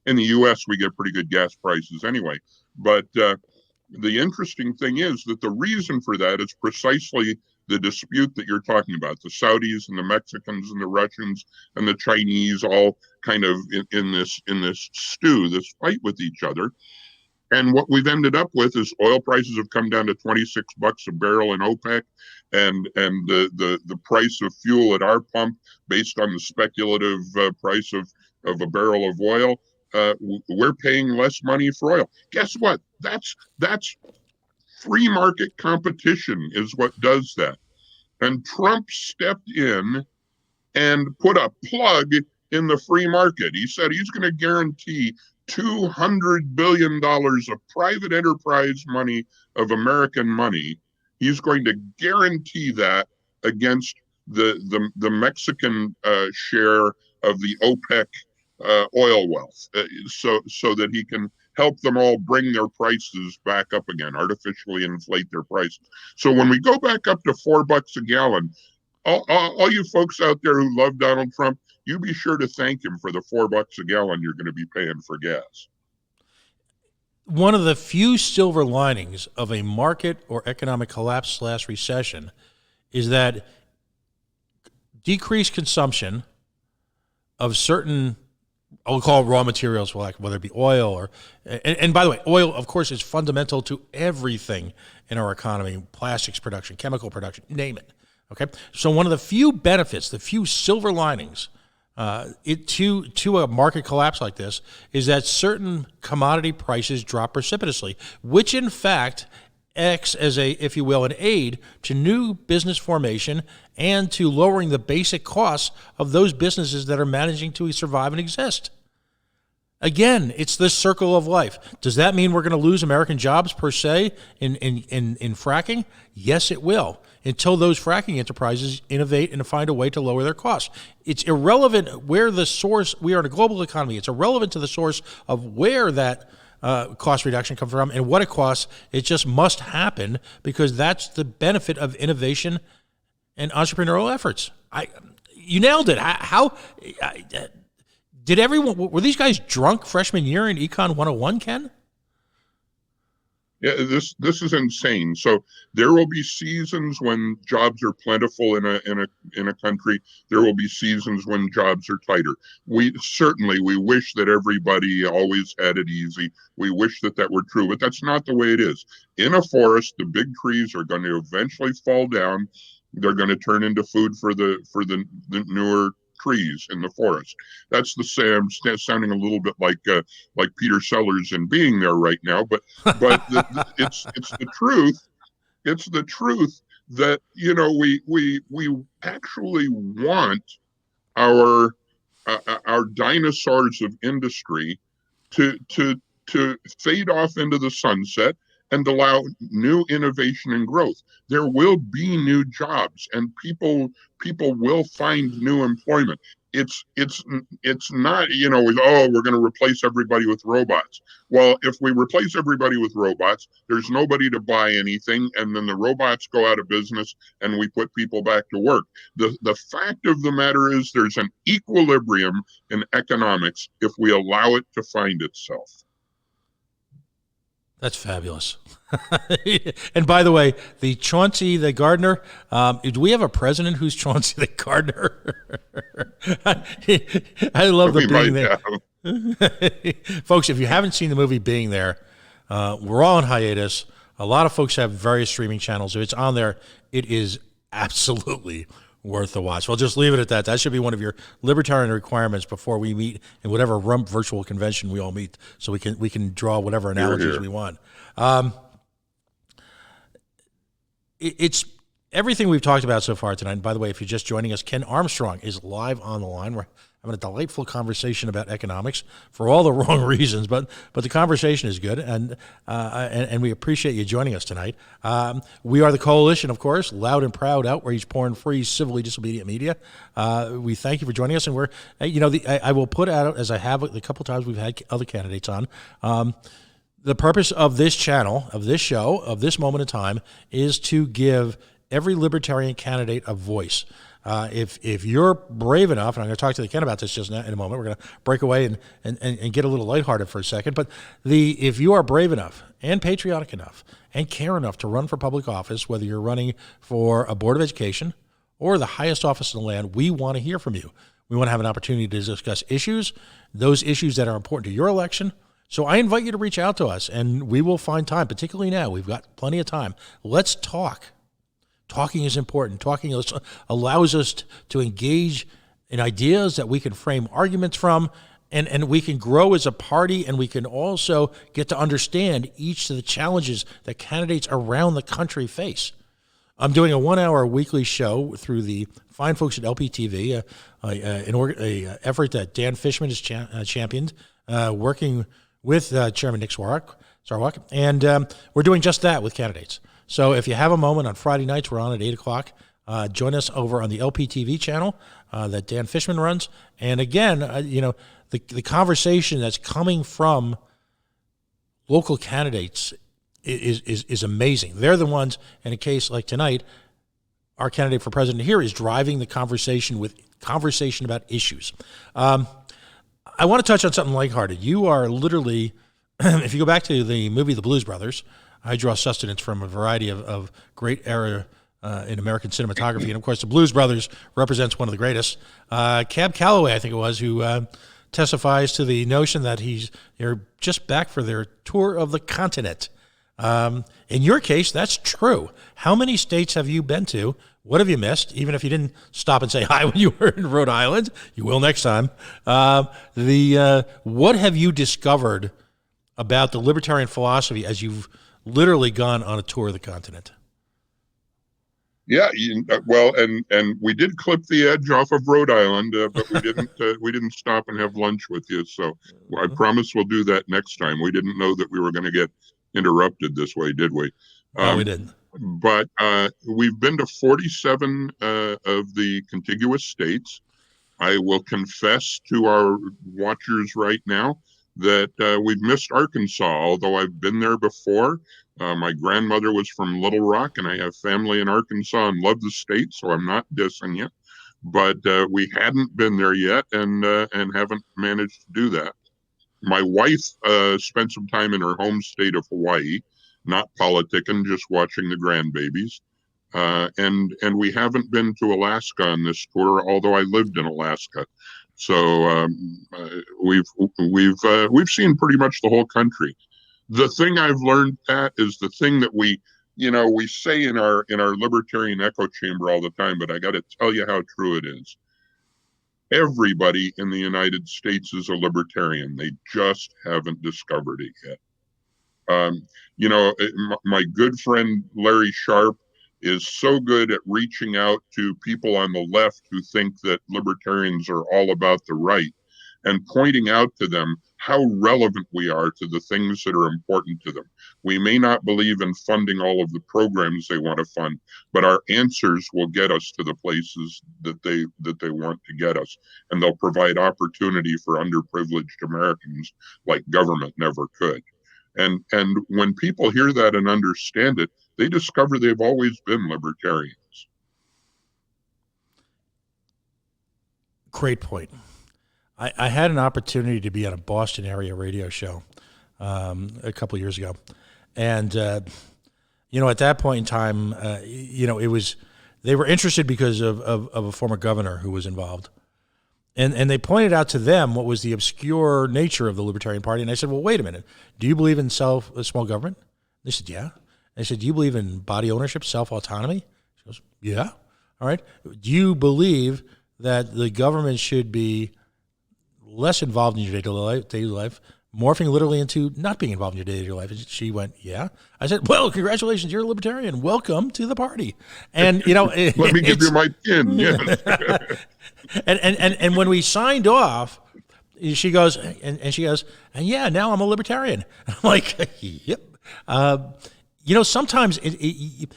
in the U.S., we get pretty good gas prices anyway. But the interesting thing is that the reason for that is precisely the dispute that you're talking about. The Saudis and the Mexicans and the Russians and the Chinese all kind of in this stew, this fight with each other. And what we've ended up with is oil prices have come down to $26 a barrel in OPEC, and the price of fuel at our pump, based on the speculative price of a barrel of oil, we're paying less money for oil. Guess what? That's free market competition is what does that. And Trump stepped in and put a plug in the free market. He said he's going to guarantee $200 billion of private enterprise money, of American money. He's going to guarantee that against the Mexican share of the OPEC oil wealth, so that he can help them all bring their prices back up again, artificially inflate their prices. So when we go back up to $4 a gallon, all you folks out there who love Donald Trump, you be sure to thank him for the $4 a gallon you're going to be paying for gas. One of the few silver linings of a market or economic collapse / recession is that decreased consumption of certain, I'll call it raw materials, whether it be oil or, and by the way, oil, of course, is fundamental to everything in our economy: plastics production, chemical production, name it. Okay, so one of the few benefits, the few silver linings to a market collapse like this is that certain commodity prices drop precipitously, which in fact acts as a, if you will, an aid to new business formation and to lowering the basic costs of those businesses that are managing to survive and exist. Again, it's this circle of life. Does that mean we're going to lose American jobs per se in fracking? Yes, it will, until those fracking enterprises innovate and find a way to lower their costs. It's irrelevant where the source, we are in a global economy, it's irrelevant to the source of where that cost reduction comes from and what it costs. It just must happen because that's the benefit of innovation and entrepreneurial efforts. You nailed it. Did everyone, were these guys drunk freshman year in Econ 101, Ken? Yeah, this is insane. So there will be seasons when jobs are plentiful in a country. There will be seasons when jobs are tighter. We wish that everybody always had it easy. We wish that were true, but that's not the way it is. In a forest, the big trees are going to eventually fall down. They're going to turn into food for the newer trees in the forest. That's the same, sounding a little bit like Peter Sellers in Being There right now, but it's the truth. It's the truth that we actually want our dinosaurs of industry to fade off into the sunset and allow new innovation and growth. There will be new jobs, and people will find new employment. It's not, we're going to replace everybody with robots. Well, if we replace everybody with robots, there's nobody to buy anything, and then the robots go out of business, and we put people back to work. The fact of the matter is there's an equilibrium in economics if we allow it to find itself. That's fabulous. And by the way, the Chauncey the gardener, do we have a president who's Chauncey the gardener? I love the Being There. Folks, if you haven't seen the movie Being There, we're all on hiatus. A lot of folks have various streaming channels. If it's on there, it is absolutely worth the watch. Well, just leave it at that. That should be one of your libertarian requirements before we meet in whatever rump virtual convention we all meet, so we can draw whatever analogies we want. It's everything we've talked about so far tonight. And by the way, if you're just joining us, Ken Armstrong is live on the line. having a delightful conversation about economics for all the wrong reasons, but the conversation is good, and we appreciate you joining us tonight. We are the Coalition, of course, loud and proud, outrage, porn, free, civilly disobedient media. We thank you for joining us, and I will put out, as I have a couple times we've had other candidates on, the purpose of this channel, of this show, of this moment in time, is to give every libertarian candidate a voice. If you're brave enough, and I'm going to talk to Ken about this just now in a moment, we're going to break away and get a little lighthearted for a second, but if you are brave enough and patriotic enough and care enough to run for public office, whether you're running for a board of education or the highest office in the land, we want to hear from you. We want to have an opportunity to discuss issues, those issues that are important to your election. So I invite you to reach out to us, and we will find time, particularly now. We've got plenty of time. Let's talk. Talking is important. Talking allows us to engage in ideas that we can frame arguments from, and we can grow as a party, and we can also get to understand each of the challenges that candidates around the country face. I'm doing a 1-hour weekly show through the fine folks at LPTV, an effort that Dan Fishman has championed, working with Chairman Nick Sarwark, and we're doing just that with candidates. So if you have a moment on Friday nights, we're on at 8 o'clock. Join us over on the LPTV channel that Dan Fishman runs. And again, the conversation that's coming from local candidates is amazing. They're the ones, in a case like tonight, our candidate for president here is driving the conversation about issues. I want to touch on something lighthearted. You are literally, if you go back to the movie The Blues Brothers, I draw sustenance from a variety of great era in American cinematography. And, of course, The Blues Brothers represents one of the greatest. Cab Calloway, I think it was, who testifies to the notion that they're just back for their tour of the continent. In your case, that's true. How many states have you been to? What have you missed? Even if you didn't stop and say hi when you were in Rhode Island, you will next time. What have you discovered about the libertarian philosophy as you've literally gone on a tour of the continent? Yeah, well, and we did clip the edge off of Rhode Island, but we didn't stop and have lunch with you. So I promise we'll do that next time. We didn't know that we were going to get interrupted this way, did we? No, we didn't. But we've been to 47 of the contiguous states. I will confess to our watchers right now that we've missed Arkansas, although I've been there before. My grandmother was from Little Rock, and I have family in Arkansas and love the state, so I'm not dissing you. But we hadn't been there yet, and haven't managed to do that. My wife spent some time in her home state of Hawaii, not politicking, just watching the grandbabies. And we haven't been to Alaska on this tour, although I lived in Alaska. So we've seen pretty much the whole country. The thing I've learned, Pat, is the thing that we say in our libertarian echo chamber all the time, but I got to tell you how true it is. Everybody in the United States is a libertarian. They just haven't discovered it yet. My good friend Larry Sharp is so good at reaching out to people on the left who think that libertarians are all about the right and pointing out to them how relevant we are to the things that are important to them. We may not believe in funding all of the programs they want to fund, but our answers will get us to the places that they want to get us. And they'll provide opportunity for underprivileged Americans like government never could. And when people hear that and understand it, they discover they've always been libertarians. Great point. I had an opportunity to be on a Boston area radio show a couple of years ago. And, at that point in time, they were interested because of a former governor who was involved. And they pointed out to them what was the obscure nature of the Libertarian Party. And I said, well, wait a minute. Do you believe in small government? They said, yeah. I said, do you believe in body ownership, self-autonomy? She goes, yeah. All right. Do you believe that the government should be less involved in your daily life, morphing literally into not being involved in your daily life? And she went, yeah. I said, well, congratulations, you're a libertarian. Welcome to the party. And, let me give you my pin. Yes. And when we signed off, she goes, and yeah, now I'm a libertarian. I'm like, yep. Sometimes in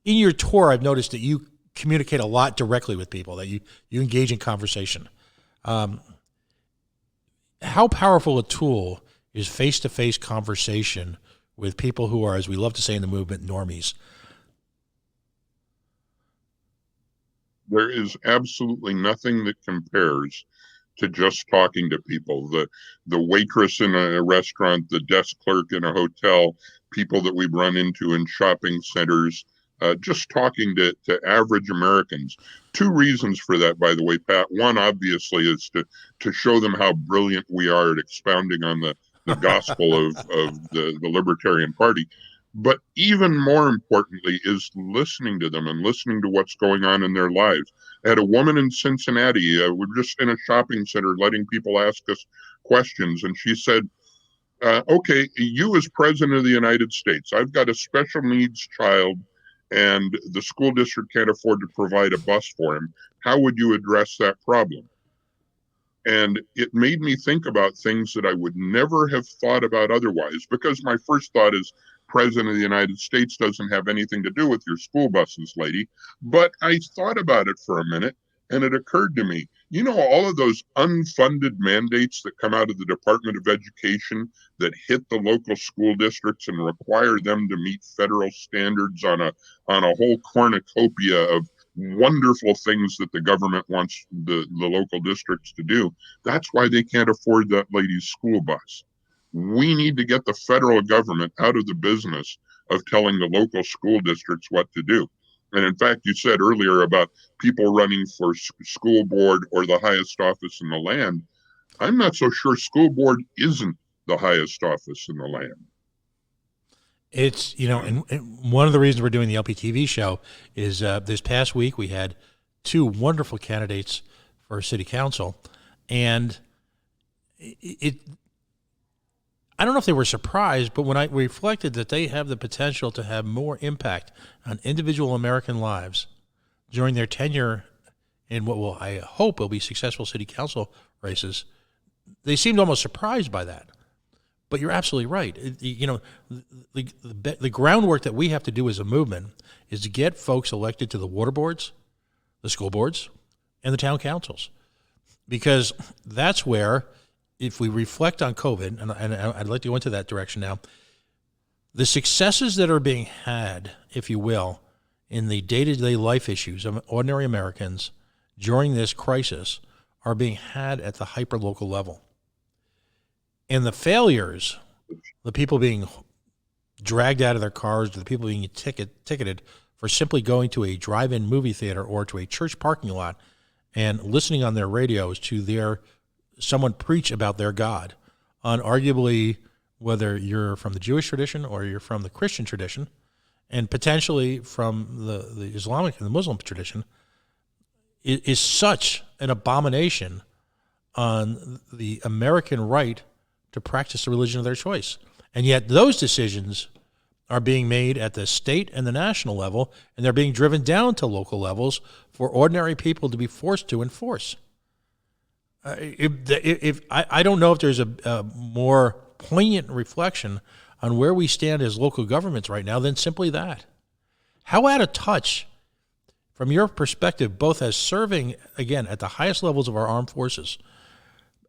your tour, I've noticed that you communicate a lot directly with people, that you engage in conversation. How powerful a tool is face-to-face conversation with people who are, as we love to say in the movement, normies? There is absolutely nothing that compares to just talking to people. The waitress in a restaurant, the desk clerk in a hotel, people that we've run into in shopping centers, just talking to average Americans. Two reasons for that, by the way, Pat. One, obviously, is to show them how brilliant we are at expounding on the gospel of the Libertarian Party. But even more importantly is listening to them and listening to what's going on in their lives. I had a woman in Cincinnati. We're just in a shopping center letting people ask us questions. And she said, okay, you as president of the United States, I've got a special needs child and the school district can't afford to provide a bus for him. How would you address that problem? And it made me think about things that I would never have thought about otherwise, because my first thought is President of the United States doesn't have anything to do with your school buses, lady. But I thought about it for a minute, and it occurred to me, all of those unfunded mandates that come out of the Department of Education that hit the local school districts and require them to meet federal standards on a whole cornucopia of wonderful things that the government wants the local districts to do. That's why they can't afford that lady's school bus. We need to get the federal government out of the business of telling the local school districts what to do. And in fact, you said earlier about people running for school board or the highest office in the land. I'm not so sure school board isn't the highest office in the land. It's, and one of the reasons we're doing the LPTV show is this past week we had two wonderful candidates for city council. And I don't know if they were surprised, but when I reflected that they have the potential to have more impact on individual American lives during their tenure in what I hope will be successful city council races, they seemed almost surprised by that. But you're absolutely right. The groundwork that we have to do as a movement is to get folks elected to the water boards, the school boards, and the town councils. Because that's where, if we reflect on COVID, and I'd like to go into that direction now, the successes that are being had, if you will, in the day-to-day life issues of ordinary Americans during this crisis are being had at the hyper-local level. And the failures, the people being dragged out of their cars, the people being ticketed for simply going to a drive-in movie theater or to a church parking lot and listening on their radios to someone preach about their God, on arguably whether you're from the Jewish tradition or you're from the Christian tradition, and potentially from the Islamic and the Muslim tradition, is such an abomination on the American right to practice the religion of their choice. And yet those decisions are being made at the state and the national level, and they're being driven down to local levels for ordinary people to be forced to enforce. I don't know if there's a more poignant reflection on where we stand as local governments right now than simply that. How out of touch, from your perspective, both as serving, again, at the highest levels of our armed forces,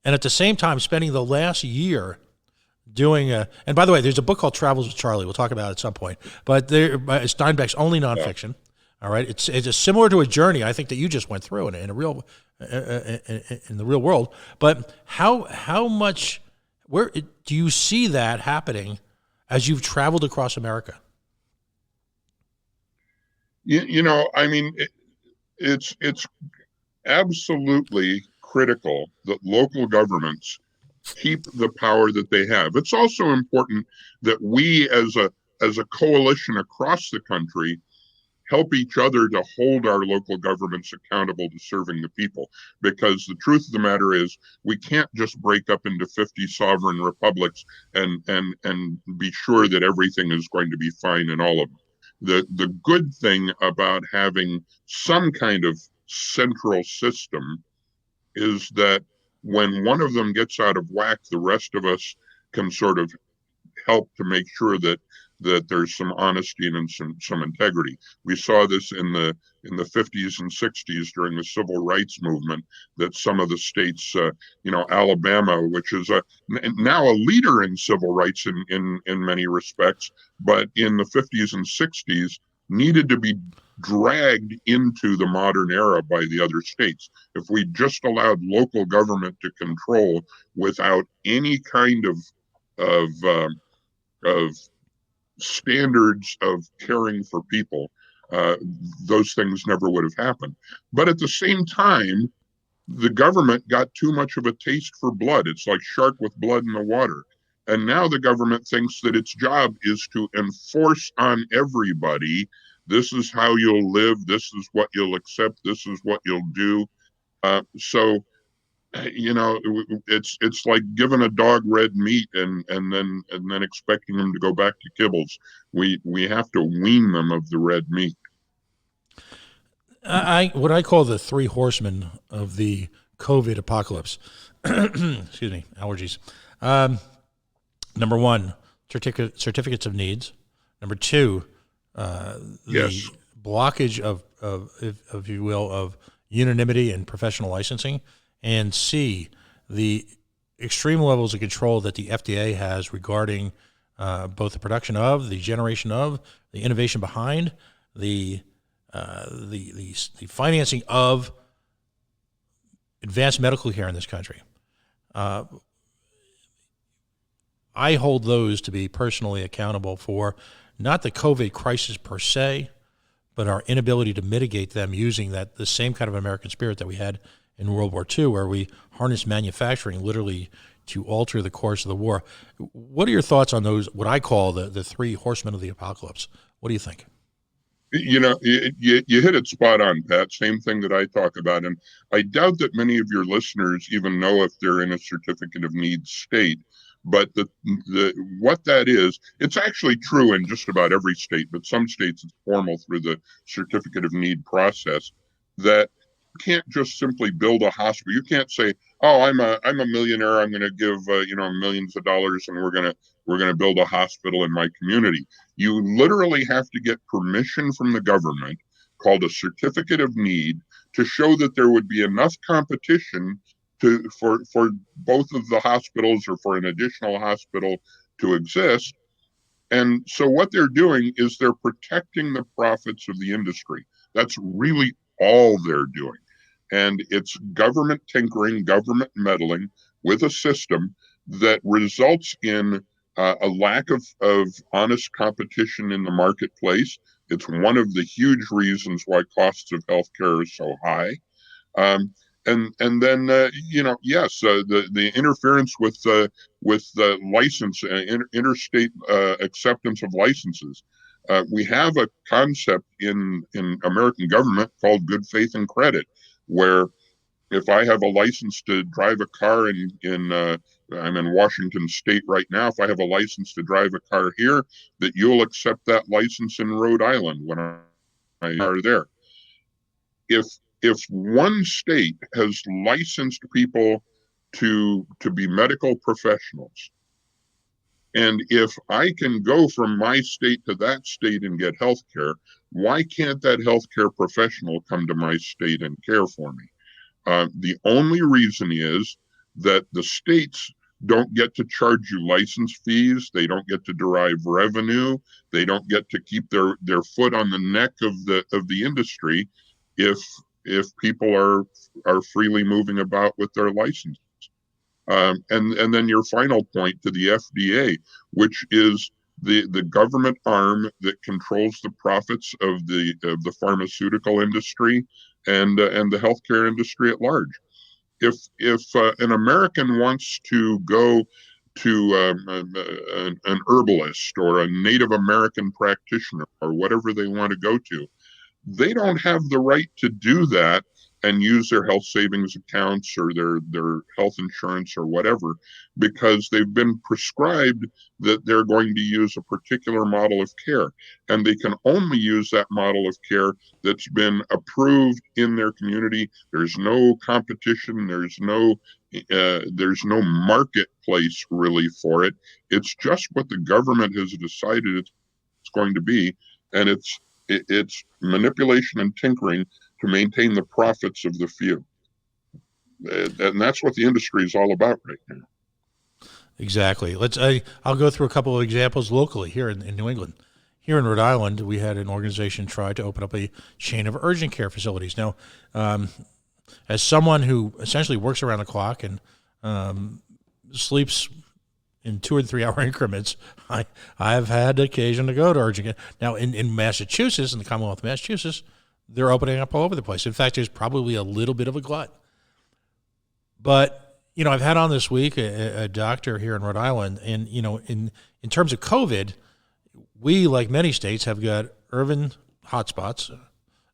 and at the same time spending the last year doing and by the way, there's a book called Travels with Charlie. We'll talk about it at some point. But Steinbeck's only nonfiction. All right, it's similar to a journey I think that you just went through in the real world. But how much, where do you see that happening as you've traveled across America? I mean, it's absolutely critical that local governments keep the power that they have. It's also important that we as a coalition across the country help each other to hold our local governments accountable to serving the people. Because the truth of the matter is we can't just break up into 50 sovereign republics and be sure that everything is going to be fine in all of them. The good thing about having some kind of central system is that when one of them gets out of whack, the rest of us can sort of help to make sure that there's some honesty and some integrity. We saw this in the 50s and 60s during the civil rights movement, that some of the states, Alabama, which is now a leader in civil rights in many respects, but in the 50s and 60s needed to be dragged into the modern era by the other states. If we just allowed local government to control without any kind of standards of caring for people, uh, those things never would have happened. But at the same time, the government got too much of a taste for blood. It's like shark with blood in the water. And now the government thinks that its job is to enforce on everybody, this is how you'll live, this is what you'll accept, this is what you'll do. So it's like giving a dog red meat and then expecting them to go back to kibbles. We have to wean them of the red meat. I what I call the three horsemen of the COVID apocalypse. Excuse me, allergies. Number one, certificates of needs. Number two, the Yes. blockage of if you will, of unanimity and professional licensing. And C, the extreme levels of control that the FDA has regarding both the production of, the generation of, the innovation behind, the the financing of advanced medical care in this country. Uh, I hold those to be personally accountable for not the COVID crisis per se, but our inability to mitigate them using the same kind of American spirit that we had in World War II, where we harnessed manufacturing literally to alter the course of the war. What are your thoughts on those, what I call the three horsemen of the apocalypse? What do you think? You hit it spot on, Pat. Same thing that I talk about. And I doubt that many of your listeners even know if they're in a certificate of need state. But the what that is, it's actually true in just about every state, but some states it's formal through the certificate of need process, that you can't just simply build a hospital. You can't say, "Oh, I'm a millionaire. I'm going to give millions of dollars, and we're going to build a hospital in my community." You literally have to get permission from the government, called a certificate of need, to show that there would be enough competition for both of the hospitals or for an additional hospital to exist. And so what they're doing is they're protecting the profits of the industry. That's really all they're doing. And it's government tinkering, government meddling with a system that results in a lack of honest competition in the marketplace. It's one of the huge reasons why costs of healthcare are so high. And then yes, the interference with the license, interstate acceptance of licenses. We have a concept in American government called good faith and credit, where if I have a license to drive a car in I'm in Washington State right now. If I have a license to drive a car here, that you'll accept that license in Rhode Island when I are there. If one state has licensed people to be medical professionals, and if I can go from my state to that state and get health care, why can't that healthcare professional come to my state and care for me? The only reason is that the states don't get to charge you license fees. They don't get to derive revenue. They don't get to keep their foot on the neck of the industry if people are freely moving about with their license. And then your final point to the FDA, which is the government arm that controls the profits of the pharmaceutical industry and the healthcare industry at large. If an American wants to go to an herbalist or a Native American practitioner or whatever they want to go to, they don't have the right to do that and use their health savings accounts or their health insurance or whatever, because they've been prescribed that they're going to use a particular model of care, and they can only use that model of care that's been approved in their community. There's no competition. There's no marketplace really for it. It's just what the government has decided it's going to be, and it's manipulation and tinkering to maintain the profits of the few. And that's what the industry is all about right now. Exactly. I'll go through a couple of examples locally here in New England. Here in Rhode Island, we had an organization try to open up a chain of urgent care facilities. Now, as someone who essentially works around the clock and sleeps in 2 or 3 hour increments, I've had occasion to go to urgent care. Now, in Massachusetts, in the Commonwealth of Massachusetts, they're opening up all over the place. In fact, there's probably a little bit of a glut. But I've had on this week a doctor here in Rhode Island, and in terms of COVID, we, like many states, have got urban hotspots.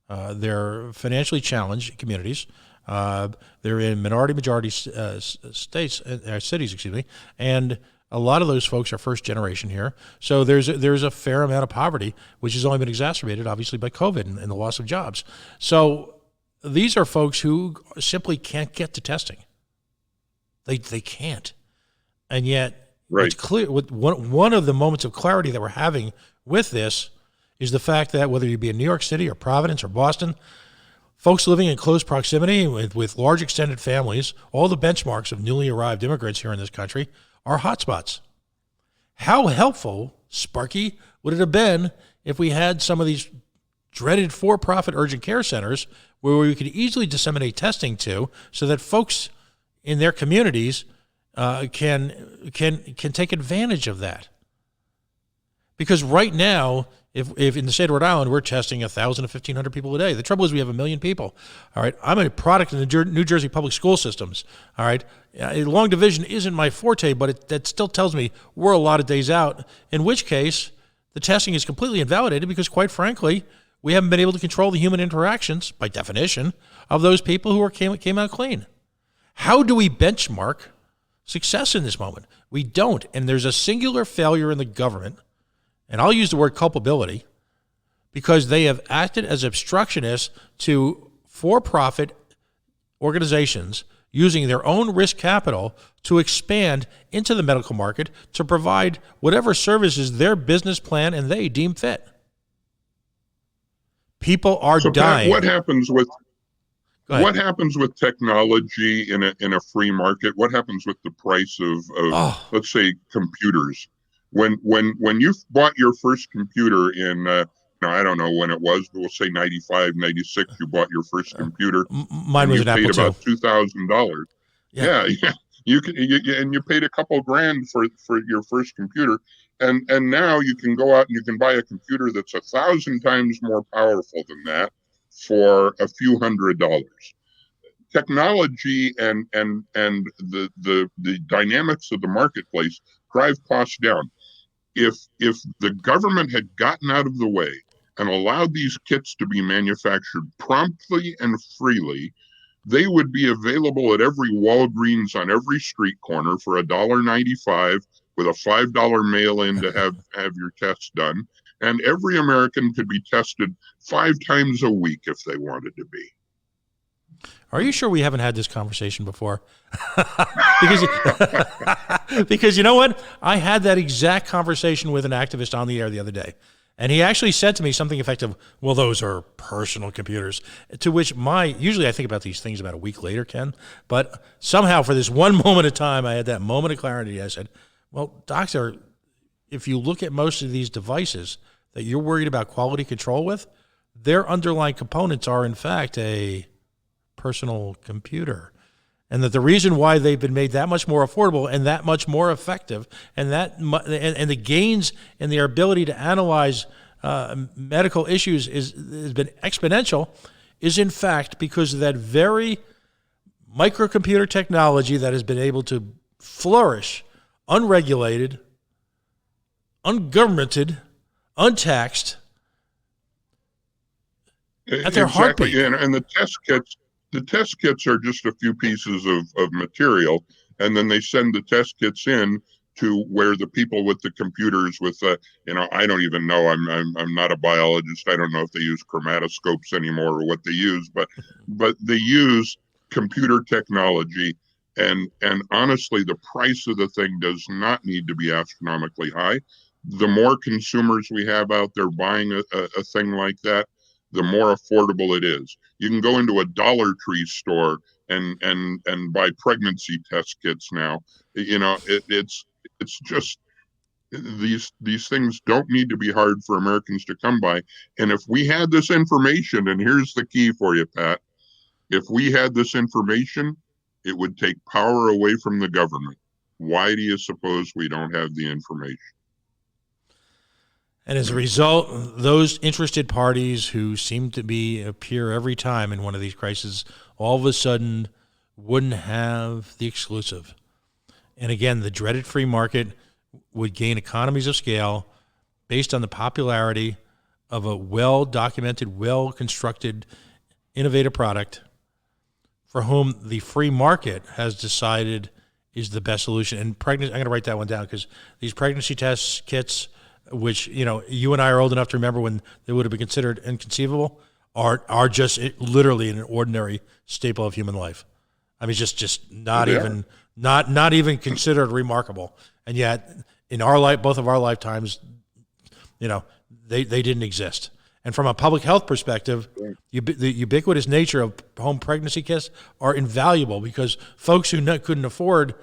They're financially challenged communities. They're in majority states, cities, excuse me, and a lot of those folks are first generation here. So there's a fair amount of poverty, which has only been exacerbated, obviously, by COVID and the loss of jobs. So these are folks who simply can't get to testing. They can't. And yet, right. It's clear, one of the moments of clarity that we're having with this is the fact that whether you be in New York City or Providence or Boston, folks living in close proximity with large extended families, all the benchmarks of newly arrived immigrants here in this country are hotspots. How helpful, Sparky, would it have been if we had some of these dreaded for-profit urgent care centers where we could easily disseminate testing to, so that folks in their communities can take advantage of that? Because right now, if in the state of Rhode Island, we're testing 1,000 to 1,500 people a day. The trouble is we have 1 million people. All right, I'm a product of the New Jersey public school systems. All right, long division isn't my forte, but that still tells me we're a lot of days out, in which case the testing is completely invalidated because, quite frankly, we haven't been able to control the human interactions, by definition, of those people who came out clean. How do we benchmark success in this moment? We don't, and there's a singular failure in the government, and I'll use the word culpability, because they have acted as obstructionists to for-profit organizations using their own risk capital to expand into the medical market to provide whatever services their business plan and they deem fit. People are dying. Pat, what happens with technology in a free market? What happens with the price of let's say, computers? When you bought your first computer in I don't know when it was, but we'll say 95, 96, you bought your first computer. Mine was an Apple II. You paid about $2,000. Yeah. You paid a couple grand for your first computer, and now you can go out and you can buy a computer that's 1,000 times more powerful than that for a few $100s. Technology and the dynamics of the marketplace drive costs down. If the government had gotten out of the way and allowed these kits to be manufactured promptly and freely, they would be available at every Walgreens on every street corner for $1.95 with a $5 mail-in to have your tests done. And every American could be tested 5 times a week if they wanted to be. Are you sure we haven't had this conversation before? Because you know what? I had that exact conversation with an activist on the air the other day. And he actually said to me something effective, well, those are personal computers. To which usually I think about these things about a week later, Ken. But somehow for this one moment of time, I had that moment of clarity. I said, well, doctor, if you look at most of these devices that you're worried about quality control with, their underlying components are, in fact, a personal computer. And that the reason why they've been made that much more affordable and that much more effective, and and the gains in their ability to analyze medical issues has been exponential, is in fact because of that very microcomputer technology that has been able to flourish unregulated, ungovernmented, untaxed, at their heartbeat. And the the test kits are just a few pieces of material, and then they send the test kits in to where the people with the computers with I don't even know. I'm not a biologist. I don't know if they use chromatoscopes anymore or what they use, but they use computer technology, and honestly, the price of the thing does not need to be astronomically high. The more consumers we have out there buying a thing like that, the more affordable it is. You can go into a Dollar Tree store and buy pregnancy test kits now. It's just these things don't need to be hard for Americans to come by. And if we had this information, and here's the key for you, Pat, if we had this information, it would take power away from the government. Why do you suppose we don't have the information? And as a result, those interested parties who seem to appear every time in one of these crises, all of a sudden wouldn't have the exclusive. And again, the dreaded free market would gain economies of scale based on the popularity of a well-documented, well-constructed, innovative product for whom the free market has decided is the best solution. And I'm going to write that one down, because these pregnancy test kits, which you and I are old enough to remember when they would have been considered inconceivable, are just literally an ordinary staple of human life. I mean, just not even considered remarkable. And yet, in both of our lifetimes, they didn't exist. And from a public health perspective, the ubiquitous nature of home pregnancy kits are invaluable, because folks who couldn't afford,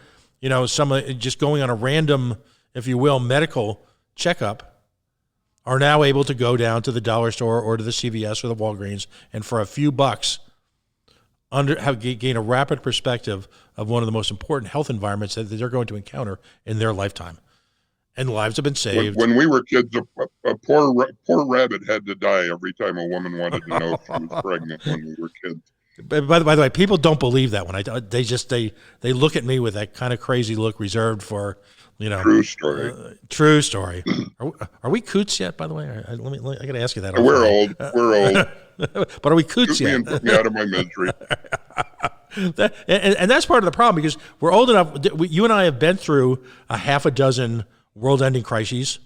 just going on a random, if you will, medical checkup are now able to go down to the dollar store or to the CVS or the Walgreens, and for a few bucks gain a rapid perspective of one of the most important health environments that they're going to encounter in their lifetime. And lives have been saved. When we were kids, a poor rabbit had to die every time a woman wanted to know if she was pregnant when we were kids. By the way, people don't believe that when they look at me with that kind of crazy look reserved for, True story. True story. Are we coots yet? By the way, I got to ask you that. We're old. But are we coots yet? And put me out of my misery. And that's part of the problem, because we're old enough. You and I have been through a half a dozen world-ending crises.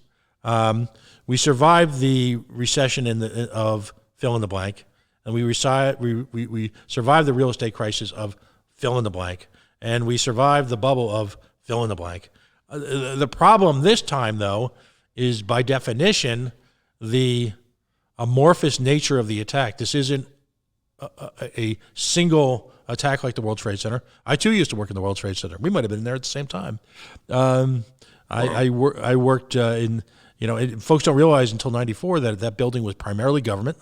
We survived the recession of fill in the blank, and we survived the real estate crisis of fill in the blank, and we survived the bubble of fill in the blank. The problem this time, though, is by definition the amorphous nature of the attack. This isn't a single attack like the World Trade Center. I too used to work in the World Trade Center. We might have been there at the same time. I worked in, folks don't realize until '94 that building was primarily government,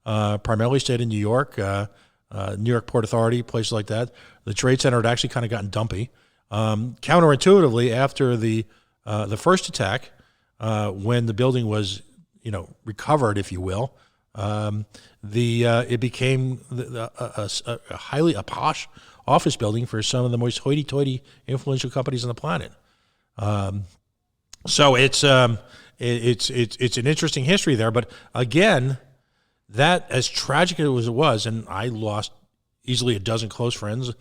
primarily stayed in New York Port Authority, places like that. The Trade Center had actually kind of gotten dumpy. Counterintuitively, after the first attack, when the building was, recovered, if you will, it became a highly posh office building for some of the most hoity-toity influential companies on the planet. So it's an interesting history there, but again, that, as tragic as it was, and I lost easily a dozen close friends.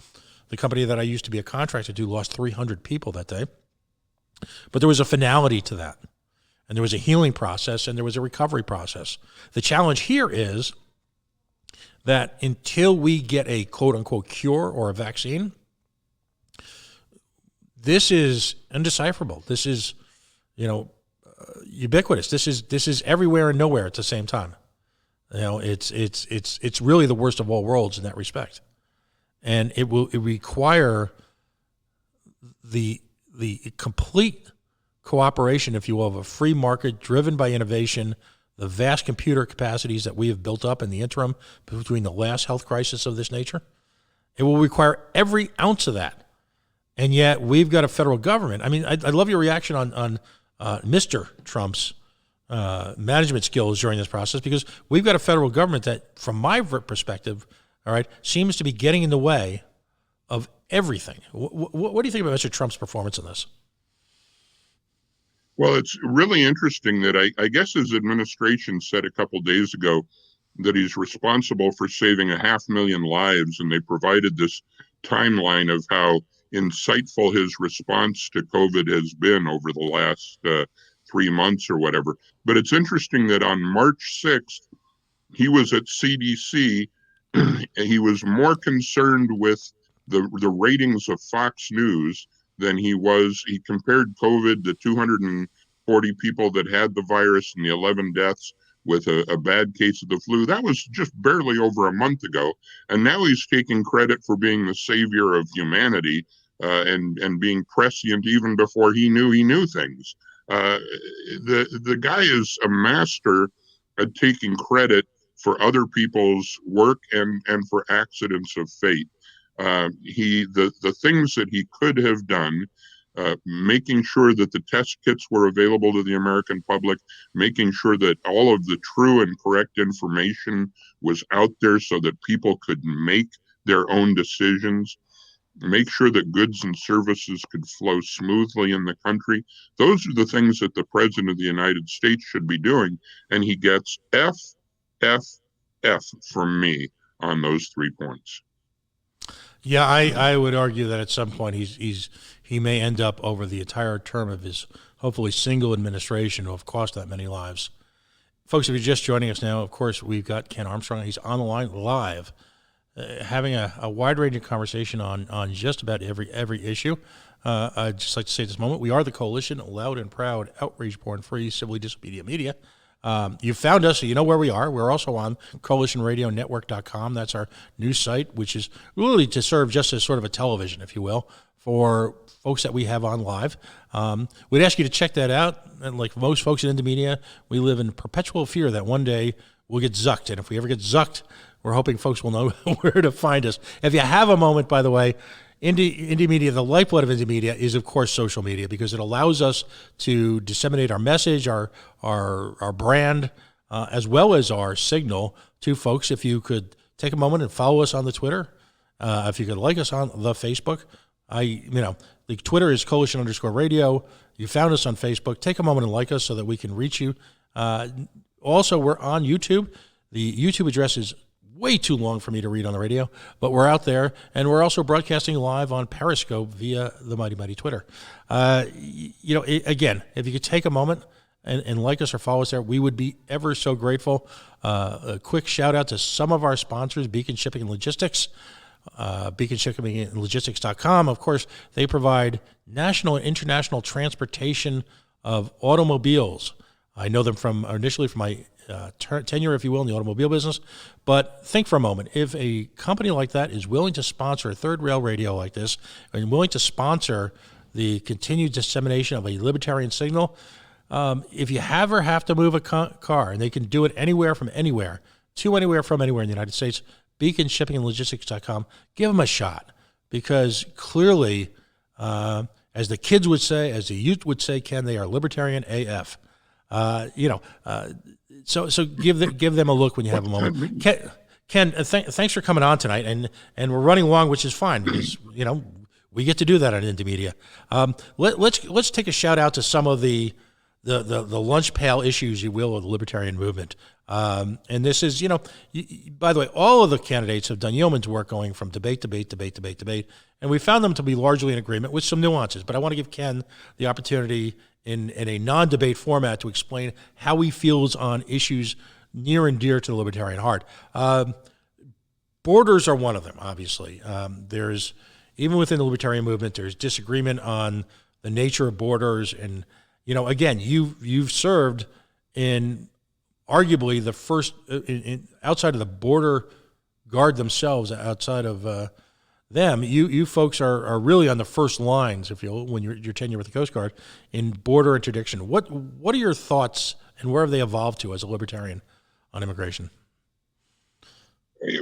The company that I used to be a contractor to lost 300 people that day. But there was a finality to that, and there was a healing process, and there was a recovery process. The challenge here is that until we get a quote-unquote cure or a vaccine, this is undecipherable. This is, ubiquitous. This is everywhere and nowhere at the same time. It's really the worst of all worlds in that respect, and it require the complete cooperation, if you will, of a free market driven by innovation, the vast computer capacities that we have built up in the interim between the last health crisis of this nature. It will require every ounce of that. And yet we've got a federal government. I mean, I love your reaction on Mr. Trump's management skills during this process, because we've got a federal government that, from my perspective, all right, seems to be getting in the way of everything. What do you think about Mr. Trump's performance in this? Well, it's really interesting that I guess his administration said a couple days ago that he's responsible for saving 500,000 lives, and they provided this timeline of how insightful his response to COVID has been over the last 3 months or whatever. But it's interesting that on March 6th, he was at CDC. He was more concerned with the ratings of Fox News than he compared COVID, the 240 people that had the virus and the 11 deaths, with a bad case of the flu. That was just barely over a month ago. And now he's taking credit for being the savior of humanity, and being prescient even before he knew things. The guy is a master at taking credit for other people's work and for accidents of fate. The things that he could have done, making sure that the test kits were available to the American public, making sure that all of the true and correct information was out there so that people could make their own decisions, make sure that goods and services could flow smoothly in the country. Those are the things that the President of the United States should be doing. And he gets F, F, F from me on those 3 points. Yeah, I would argue that at some point he may end up over the entire term of his hopefully single administration to have cost that many lives. Folks, if you're just joining us now, of course, we've got Ken Armstrong. He's on the line live, having a wide-ranging conversation on just about every issue. I'd just like to say at this moment, we are the Coalition, loud and proud, outrage-born, free, civilly disobedient media. You found us, so you know where we are. We're also on coalitionradionetwork.com. That's our news site, which is really to serve just as sort of a television, if you will, for folks that we have on live. We'd ask you to check that out. And like most folks in Indymedia, we live in perpetual fear that one day we'll get zucked. And if we ever get zucked, we're hoping folks will know where to find us. If you have a moment, by the way, Indymedia, the lifeblood of Indymedia is, of course, social media, because it allows us to disseminate our message, our brand, as well as our signal to folks. If you could take a moment and follow us on the Twitter, if you could like us on the Facebook, the Twitter is coalition_radio. You found us on Facebook. Take a moment and like us so that we can reach you. Also, we're on YouTube. The YouTube address is way too long for me to read on the radio, but we're out there, and we're also broadcasting live on Periscope via the mighty Twitter. Again, if you could take a moment and like us or follow us there, we would be ever so grateful. A quick shout out to some of our sponsors, Beacon Shipping and Logistics, beaconshippingandlogistics.com. Of course, they provide national and international transportation of automobiles. I know them initially from my tenure, if you will, in the automobile business. But think for a moment, if a company like that is willing to sponsor a third rail radio like this, and willing to sponsor the continued dissemination of a libertarian signal, if you have to move a car, and they can do it anywhere from anywhere in the United States, beaconshippingandlogistics.com, give them a shot. Because clearly, as the kids would say, as the youth would say, Ken, they are libertarian AF. So give them a look when you have a moment. Ken, thanks for coming on tonight, and we're running long, which is fine, because we get to do that on Indymedia. Let's take a shout out to some of the lunch pail issues, you will, of the libertarian movement. And this is, by the way, all of the candidates have done yeoman's work going from debate, and we found them to be largely in agreement with some nuances. But I want to give Ken the opportunity in a non-debate format to explain how he feels on issues near and dear to the libertarian heart. Borders are one of them, obviously. There's, even within the libertarian movement, there's disagreement on the nature of borders. And, again, you've served in arguably the first, outside of the border guard themselves, outside of them, you folks are really on the first lines, if you will, when your tenure with the Coast Guard, in border interdiction. What are your thoughts, and where have they evolved to as a libertarian on immigration?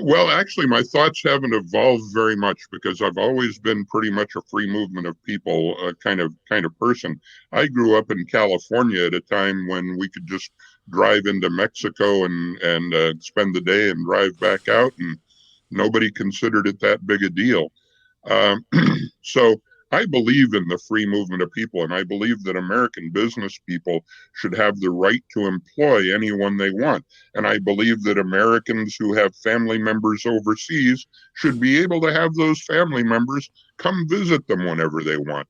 Well, actually, my thoughts haven't evolved very much, because I've always been pretty much a free movement of people kind of person. I grew up in California at a time when we could just drive into Mexico and spend the day and drive back out, and nobody considered it that big a deal. So I believe in the free movement of people, and I believe that American business people should have the right to employ anyone they want. And I believe that Americans who have family members overseas should be able to have those family members come visit them whenever they want.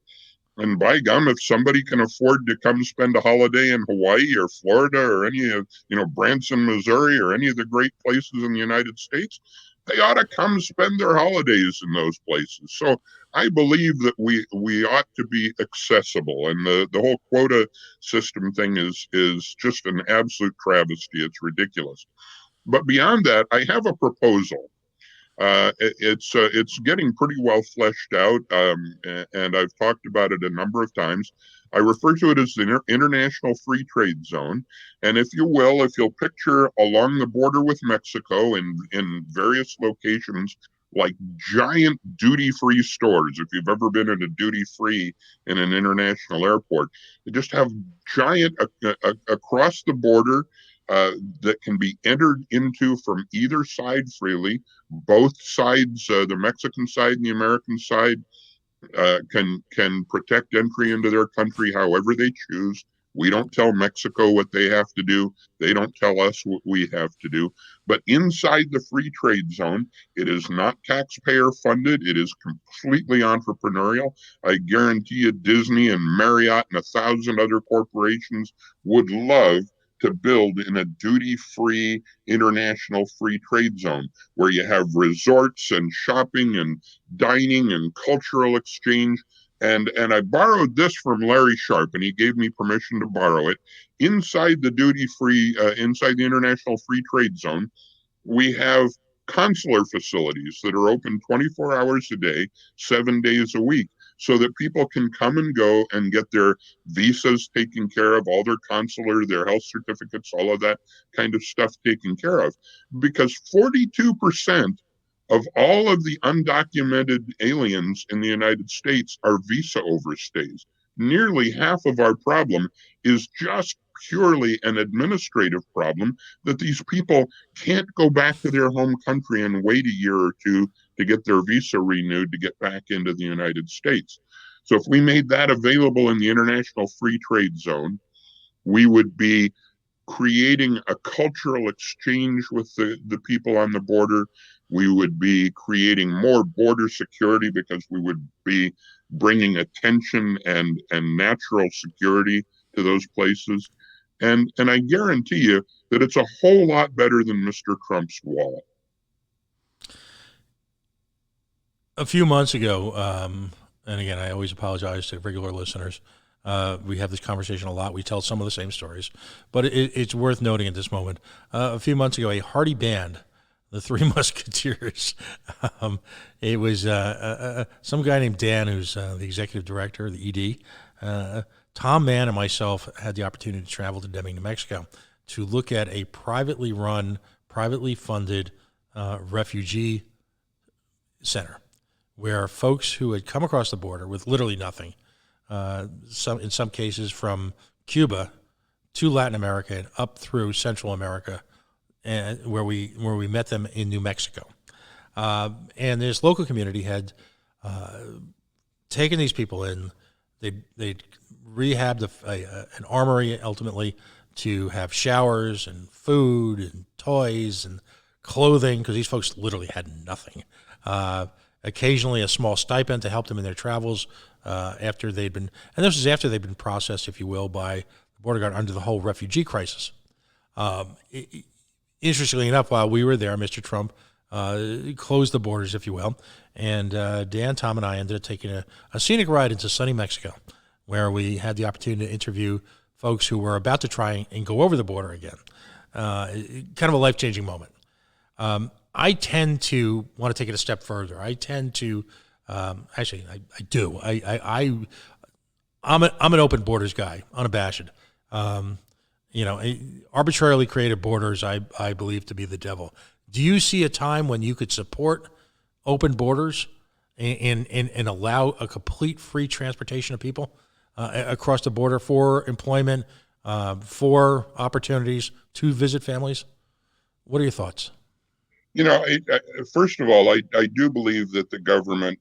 And by gum, if somebody can afford to come spend a holiday in Hawaii or Florida or any of, Branson, Missouri, or any of the great places in the United States, they ought to come spend their holidays in those places. So I believe that we ought to be accessible, and the whole quota system thing is just an absolute travesty. It's ridiculous. But beyond that, I have a proposal. It's getting pretty well fleshed out, and I've talked about it a number of times. I refer to it as the International Free Trade Zone, and if you will, if you'll picture along the border with Mexico in various locations like giant duty-free stores. If you've ever been in a duty-free in an international airport, they just have giant across the border. That can be entered into from either side freely. Both sides, the Mexican side and the American side, can protect entry into their country however they choose. We don't tell Mexico what they have to do. They don't tell us what we have to do. But inside the free trade zone, it is not taxpayer funded. It is completely entrepreneurial. I guarantee you Disney and Marriott and 1,000 other corporations would love to build in a duty-free international free trade zone where you have resorts and shopping and dining and cultural exchange. And I borrowed this from Larry Sharp, and he gave me permission to borrow it. Inside the inside the international free trade zone, we have consular facilities that are open 24 hours a day, 7 days a week, so that people can come and go and get their visas taken care of, all their consular, their health certificates, all of that kind of stuff taken care of. Because 42% of all of the undocumented aliens in the United States are visa overstays. Nearly half of our problem is just purely an administrative problem that these people can't go back to their home country and wait a year or two to get their visa renewed to get back into the United States. So if we made that available in the international free trade zone, we would be creating a cultural exchange with the people on the border. We would be creating more border security because we would be bringing attention and natural security to those places. And I guarantee you that it's a whole lot better than Mr. Trump's wall. A few months ago, and again, I always apologize to regular listeners. We have this conversation a lot. We tell some of the same stories, but it's worth noting at this moment. A few months ago, a hearty band, the Three Musketeers. It was some guy named Dan, who's the executive director, the ED. Tom Mann and myself had the opportunity to travel to Deming, New Mexico, to look at a privately run, privately funded refugee center, where folks who had come across the border with literally nothing, in some cases from Cuba to Latin America and up through Central America, and where we met them in New Mexico. And this local community had taken these people in. They'd rehabbed an armory ultimately to have showers and food and toys and clothing, because these folks literally had nothing. Occasionally a small stipend to help them in their travels after they'd been, and this was after they'd been processed, if you will, by the border guard under the whole refugee crisis. Interestingly enough, while we were there, Mr. Trump closed the borders, if you will, and Dan, Tom, and I ended up taking a scenic ride into sunny Mexico, where we had the opportunity to interview folks who were about to try and go over the border again. Kind of a life-changing moment. I tend to want to take it a step further. I tend to, actually, I do. I'm an open borders guy, unabashed. Arbitrarily created borders, I believe to be the devil. Do you see a time when you could support open borders and allow a complete free transportation of people across the border for employment, for opportunities to visit families? What are your thoughts? First of all, I do believe that the government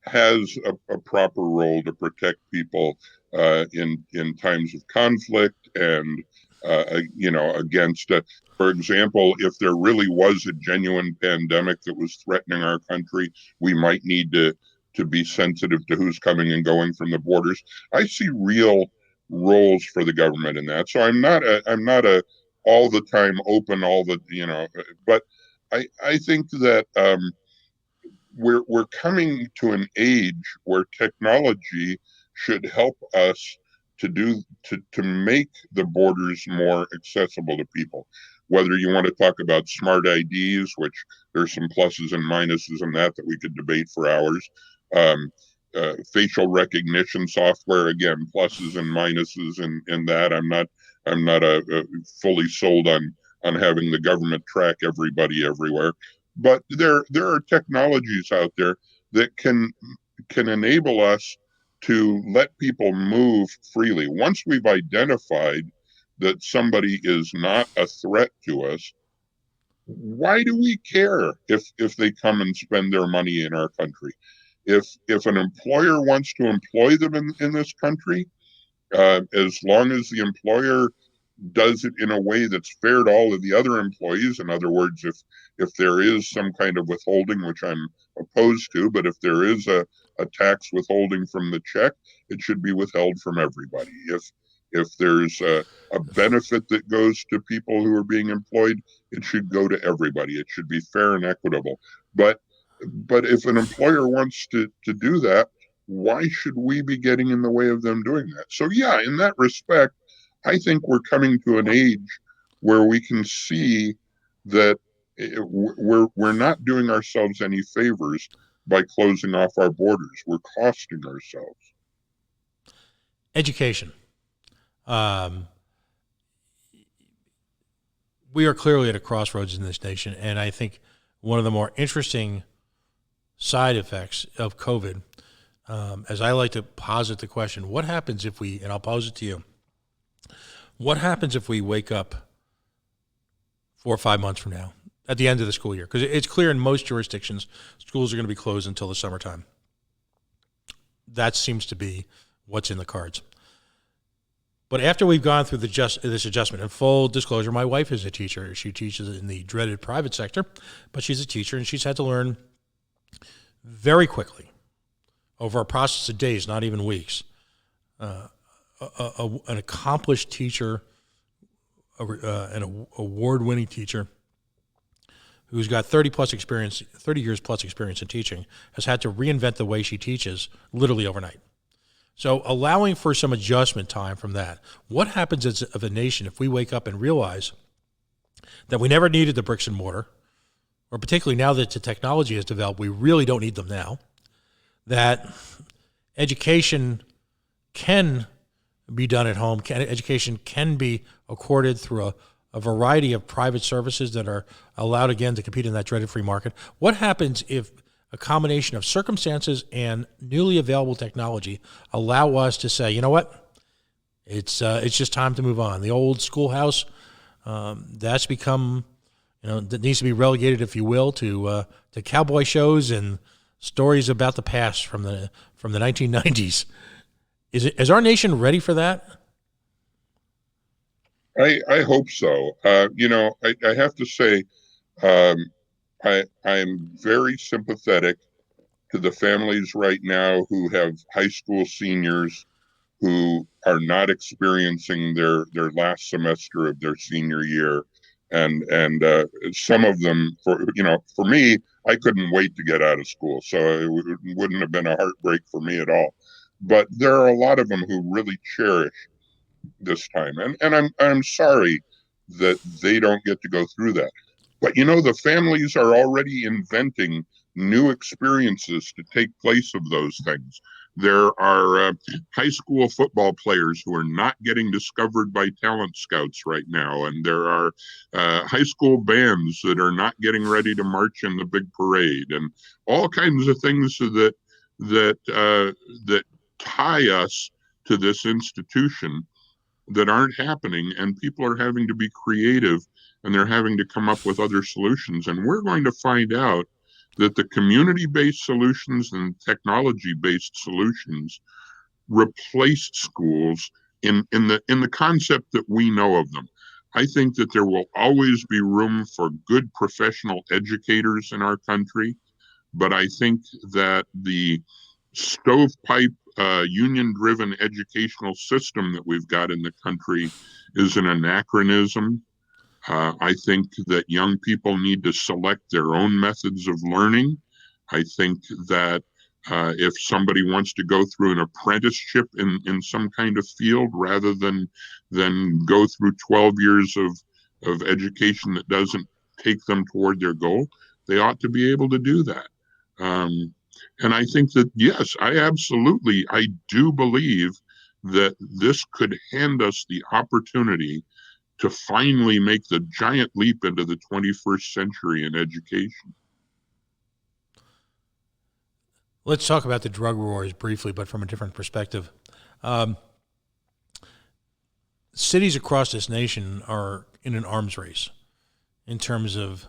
has a proper role to protect people in times of conflict and against. For example, if there really was a genuine pandemic that was threatening our country, we might need to be sensitive to who's coming and going from the borders. I see real roles for the government in that. So I'm not a all the time open all the but I think that we're coming to an age where technology should help us to make the borders more accessible to people. Whether you want to talk about smart IDs, which there's some pluses and minuses in that we could debate for hours. Facial recognition software, again, pluses and minuses in that. I'm not fully sold on having the government track everybody everywhere, but there are technologies out there that can enable us to let people move freely. Once we've identified that somebody is not a threat to us, why do we care if they come and spend their money in our country? If an employer wants to employ them in this country, as long as the employer does it in a way that's fair to all of the other employees. In other words, if there is some kind of withholding, which I'm opposed to, but if there is a tax withholding from the check, it should be withheld from everybody. If there's a benefit that goes to people who are being employed, it should go to everybody. It should be fair and equitable. But but if an employer wants to do that, why should we be getting in the way of them doing that? So yeah, in that respect, I think we're coming to an age where we can see that we're not doing ourselves any favors by closing off our borders. We're costing ourselves. Education. Um, we are clearly at a crossroads in this nation, and I think one of the more interesting side effects of COVID, as I like to posit the question, what happens if we, and I'll pose it to you, what happens if we wake up 4 or 5 months from now at the end of the school year? Because it's clear in most jurisdictions, schools are going to be closed until the summertime. That seems to be what's in the cards. But after we've gone through this adjustment, and full disclosure, my wife is a teacher. She teaches in the dreaded private sector, but she's a teacher, and she's had to learn very quickly, over a process of days, not even weeks, an accomplished teacher, an award-winning teacher who's got 30 years plus experience in teaching, has had to reinvent the way she teaches literally overnight. So allowing for some adjustment time from that. What happens as of a nation if we wake up and realize that we never needed the bricks and mortar, or particularly now that the technology has developed, we really don't need them now, that education can be done at home, education can be accorded through a variety of private services that are allowed, again, to compete in that dreaded free market. What happens if a combination of circumstances and newly available technology allow us to say, you know what, it's just time to move on. The old schoolhouse, that's become, that needs to be relegated, if you will, to cowboy shows and stories about the past from the 1990s. Is our nation ready for that? I hope so. I have to say, um, I'm very sympathetic to the families right now who have high school seniors who are not experiencing their last semester of their senior year, and some of them, for me, I couldn't wait to get out of school, so it wouldn't have been a heartbreak for me at all. But there are a lot of them who really cherish this time, and I'm sorry that they don't get to go through that. But the families are already inventing new experiences to take place of those things. There are high school football players who are not getting discovered by talent scouts right now, and there are high school bands that are not getting ready to march in the big parade, and all kinds of things that tie us to this institution that aren't happening, and people are having to be creative, and they're having to come up with other solutions, and we're going to find out that the community-based solutions and technology-based solutions replaced schools in the concept that we know of them. I think that there will always be room for good professional educators in our country, but I think that the stovepipe union-driven educational system that we've got in the country is an anachronism. I think that young people need to select their own methods of learning. I think that if somebody wants to go through an apprenticeship in some kind of field rather than go through 12 years of education that doesn't take them toward their goal, they ought to be able to do that. Um, and I think that, yes, I do believe that this could hand us the opportunity to finally make the giant leap into the 21st century in education. Let's talk about the drug wars briefly, but from a different perspective. Um, Cities across this nation are in an arms race in terms of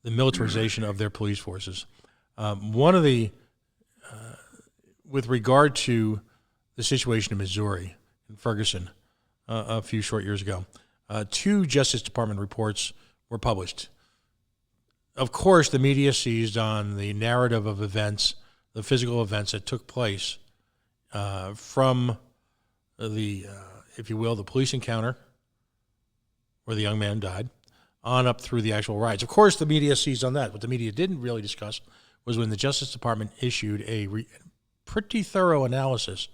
the militarization of their police forces. One of the, with regard to the situation in Missouri, in Ferguson, a few short years ago, two Justice Department reports were published. Of course, the media seized on the narrative of events, the physical events that took place from the, if you will, the police encounter where the young man died, on up through the actual riots. Of course, the media seized on that. What the media didn't really discuss was when the Justice Department issued a pretty thorough analysis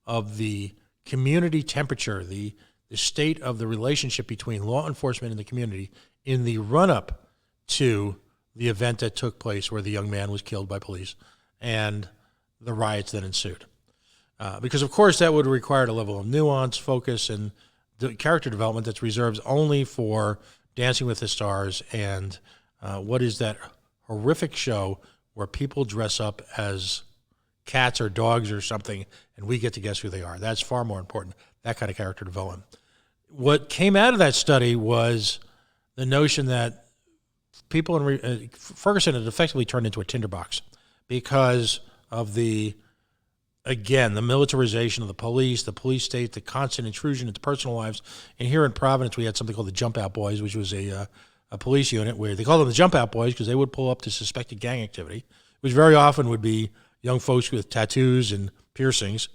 of the community temperature, the state of the relationship between law enforcement and the community in the run-up to the event that took place where the young man was killed by police and the riots that ensued. Because, of course, that would require a level of nuance, focus, and character development that's reserved only for Dancing with the Stars and what is that horrific show where people dress up as cats or dogs or something, and we get to guess who they are. That's far more important, that kind of character development. What came out of that study was the notion that people in Ferguson had effectively turned into a tinderbox because of the militarization of the police state, the constant intrusion into personal lives. And here in Providence, we had something called the Jump Out Boys, which was a police unit where they called them the Jump Out Boys because they would pull up to suspected gang activity, which very often would be young folks with tattoos and piercings,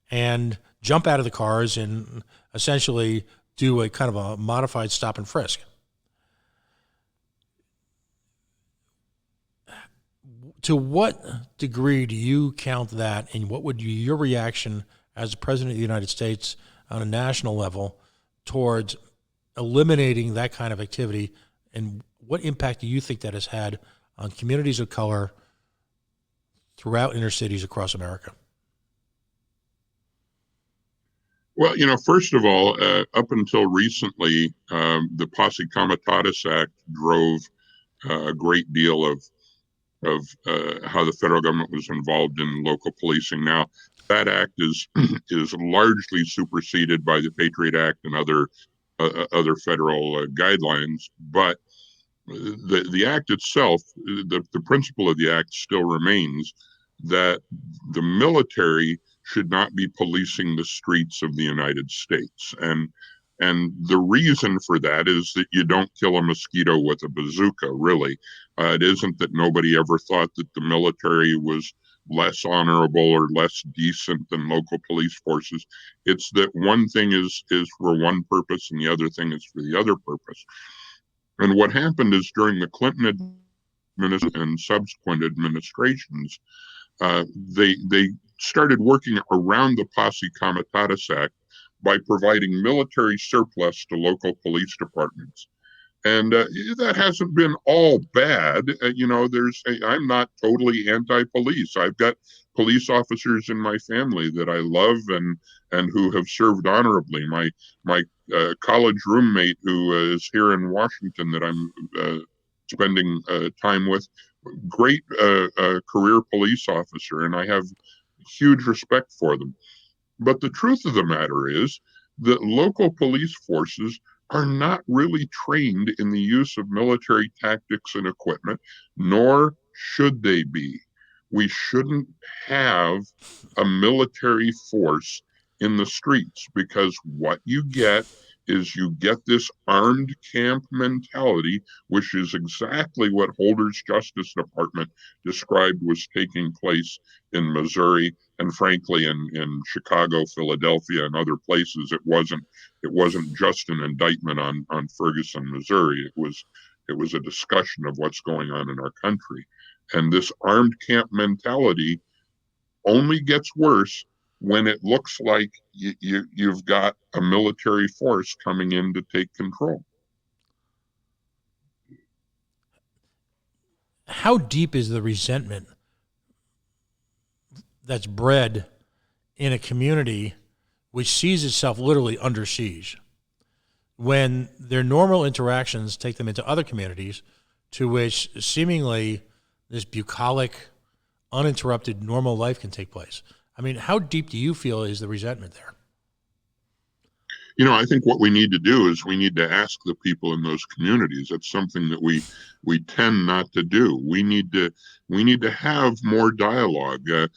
and jump out of the cars and essentially do a kind of a modified stop and frisk. To what degree do you count that, and what would be your reaction as the President of the United States on a national level towards eliminating that kind of activity, and what impact do you think that has had on communities of color throughout inner cities across America? Well, first of all, up until recently, the Posse Comitatus Act drove a great deal of how the federal government was involved in local policing. Now, that act is is largely superseded by the Patriot Act and other federal guidelines, but the act itself, the principle of the act still remains that the military should not be policing the streets of the United States. And the reason for that is that you don't kill a mosquito with a bazooka, really. It isn't that nobody ever thought that the military was less honorable or less decent than local police forces. It's that one thing is for one purpose and the other thing is for the other purpose. And what happened is during the Clinton administration and subsequent administrations, they started working around the Posse Comitatus Act by providing military surplus to local police departments. And that hasn't been all bad. I'm not totally anti-police. I've got police officers in my family that I love and who have served honorably. My college roommate who is here in Washington that I'm spending time with, great career police officer, and I have huge respect for them. But the truth of the matter is that local police forces are not really trained in the use of military tactics and equipment, nor should they be? We shouldn't have a military force in the streets, because what you get is you get this armed camp mentality, which is exactly what Holder's Justice Department described was taking place in Missouri, and frankly in Chicago, Philadelphia, and other places. It wasn't just an indictment on Ferguson, Missouri. It was a discussion of what's going on in our country. And this armed camp mentality only gets worse when it looks like you've got a military force coming in to take control. How deep is the resentment that's bred in a community which sees itself literally under siege, when their normal interactions take them into other communities to which seemingly this bucolic, uninterrupted, normal life can take place? I mean, how deep do you feel is the resentment there? I think what we need to do is we need to ask the people in those communities. It's something that we tend not to do. We need to have more dialogue. I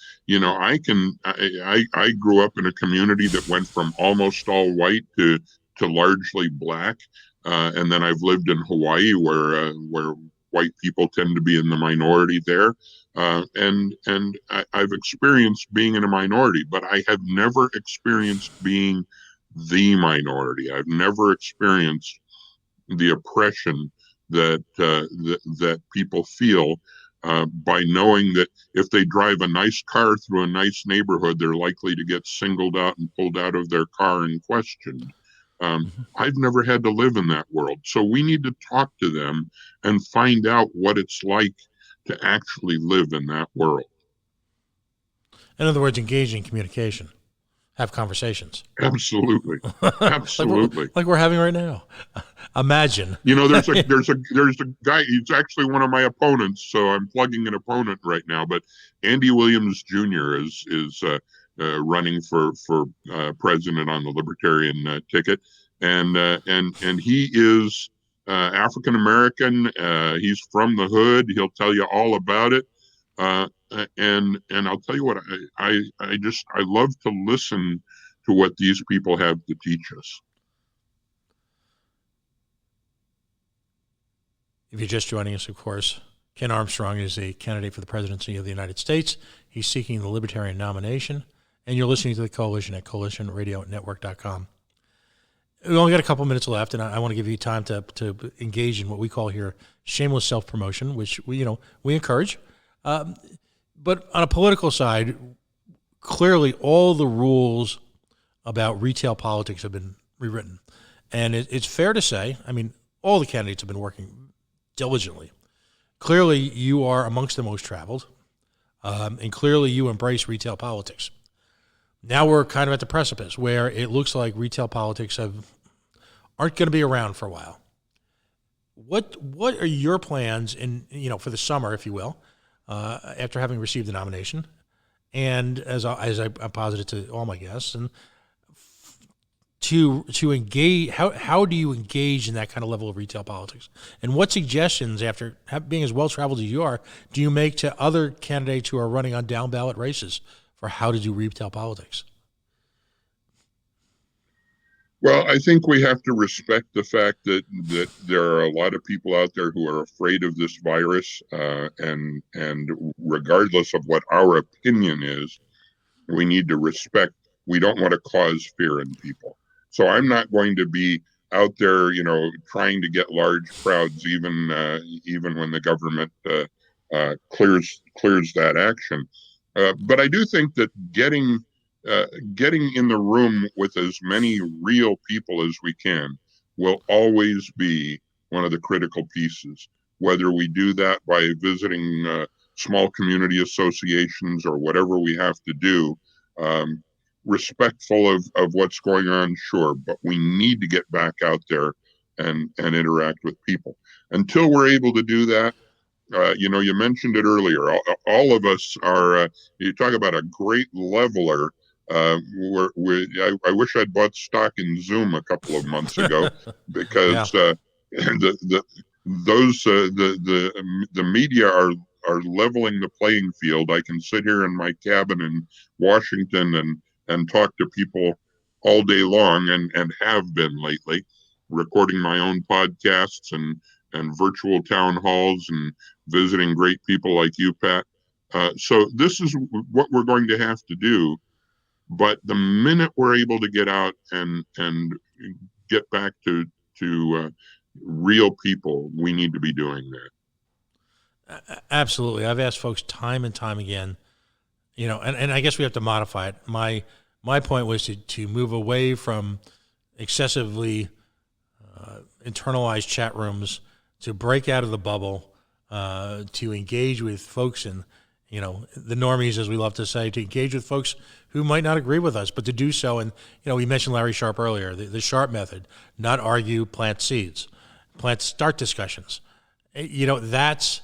grew up in a community that went from almost all white to largely black, and then I've lived in Hawaii where white people tend to be in the minority there. I've experienced being in a minority, but I have never experienced being the minority. I've never experienced the oppression that people feel by knowing that if they drive a nice car through a nice neighborhood, they're likely to get singled out and pulled out of their car and questioned. I've never had to live in that world. So we need to talk to them and find out what it's like to actually live in that world. In other words, engage in communication, have conversations. Absolutely. Absolutely. like we're having right now. Imagine. There's a guy, he's actually one of my opponents, so I'm plugging an opponent right now, but Andy Williams Jr. is running for president on the Libertarian ticket, and he is African American. He's from the hood. He'll tell you all about it. And I'll tell you what, I love to listen to what these people have to teach us. If you're just joining us, of course, Ken Armstrong is a candidate for the presidency of the United States. He's seeking the Libertarian nomination, and you're listening to The Coalition at coalitionradionetwork.com. We only got a couple minutes left, and I want to give you time to engage in what we call here shameless self-promotion, which we encourage. But on a political side, clearly all the rules about retail politics have been rewritten. And it's fair to say, I mean, all the candidates have been working diligently. Clearly, you are amongst the most traveled, and clearly you embrace retail politics. Now we're kind of at the precipice where it looks like retail politics aren't going to be around for a while. What are your plans for the summer, if you will, after having received the nomination, and as I posited to all my guests, and to engage, how do you engage in that kind of level of retail politics? And what suggestions, after being as well-traveled as you are, do you make to other candidates who are running on down-ballot races for how to do retail politics? Well, I think we have to respect the fact that there are a lot of people out there who are afraid of this virus, and regardless of what our opinion is, we need to respect. We don't want to cause fear in people. So I'm not going to be out there, trying to get large crowds, even when the government clears that action. But I do think that getting in the room with as many real people as we can will always be one of the critical pieces. Whether we do that by visiting small community associations or whatever we have to do, respectful of what's going on, sure, but we need to get back out there and interact with people. Until we're able to do that, you mentioned it earlier, all of us are, you talk about a great leveler. I wish I'd bought stock in Zoom a couple of months ago, because the media are leveling the playing field. I can sit here in my cabin in Washington and talk to people all day long, and have been lately, recording my own podcasts and virtual town halls and visiting great people like you, Pat. So this is what we're going to have to do. But the minute we're able to get out and get back to real people, we need to be doing that. Absolutely. I've asked folks time and time again, and I guess we have to modify it. My point was to move away from excessively internalized chat rooms, to break out of the bubble, to engage with folks and, the normies, as we love to say, to engage with folks who might not agree with us, but to do so. And, we mentioned Larry Sharp earlier, the Sharp method, not argue, plant seeds, start discussions. That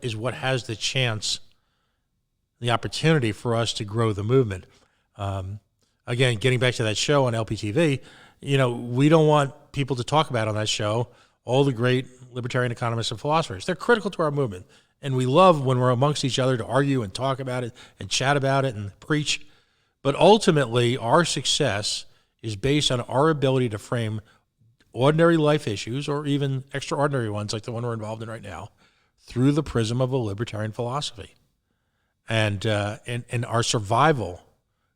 is what has the chance, the opportunity for us to grow the movement. Again, getting back to that show on LPTV, we don't want people to talk about on that show all the great libertarian economists and philosophers. They're critical to our movement. And we love when we're amongst each other to argue and talk about it and chat about it and preach. But ultimately, our success is based on our ability to frame ordinary life issues, or even extraordinary ones like the one we're involved in right now, through the prism of a libertarian philosophy. And our survival,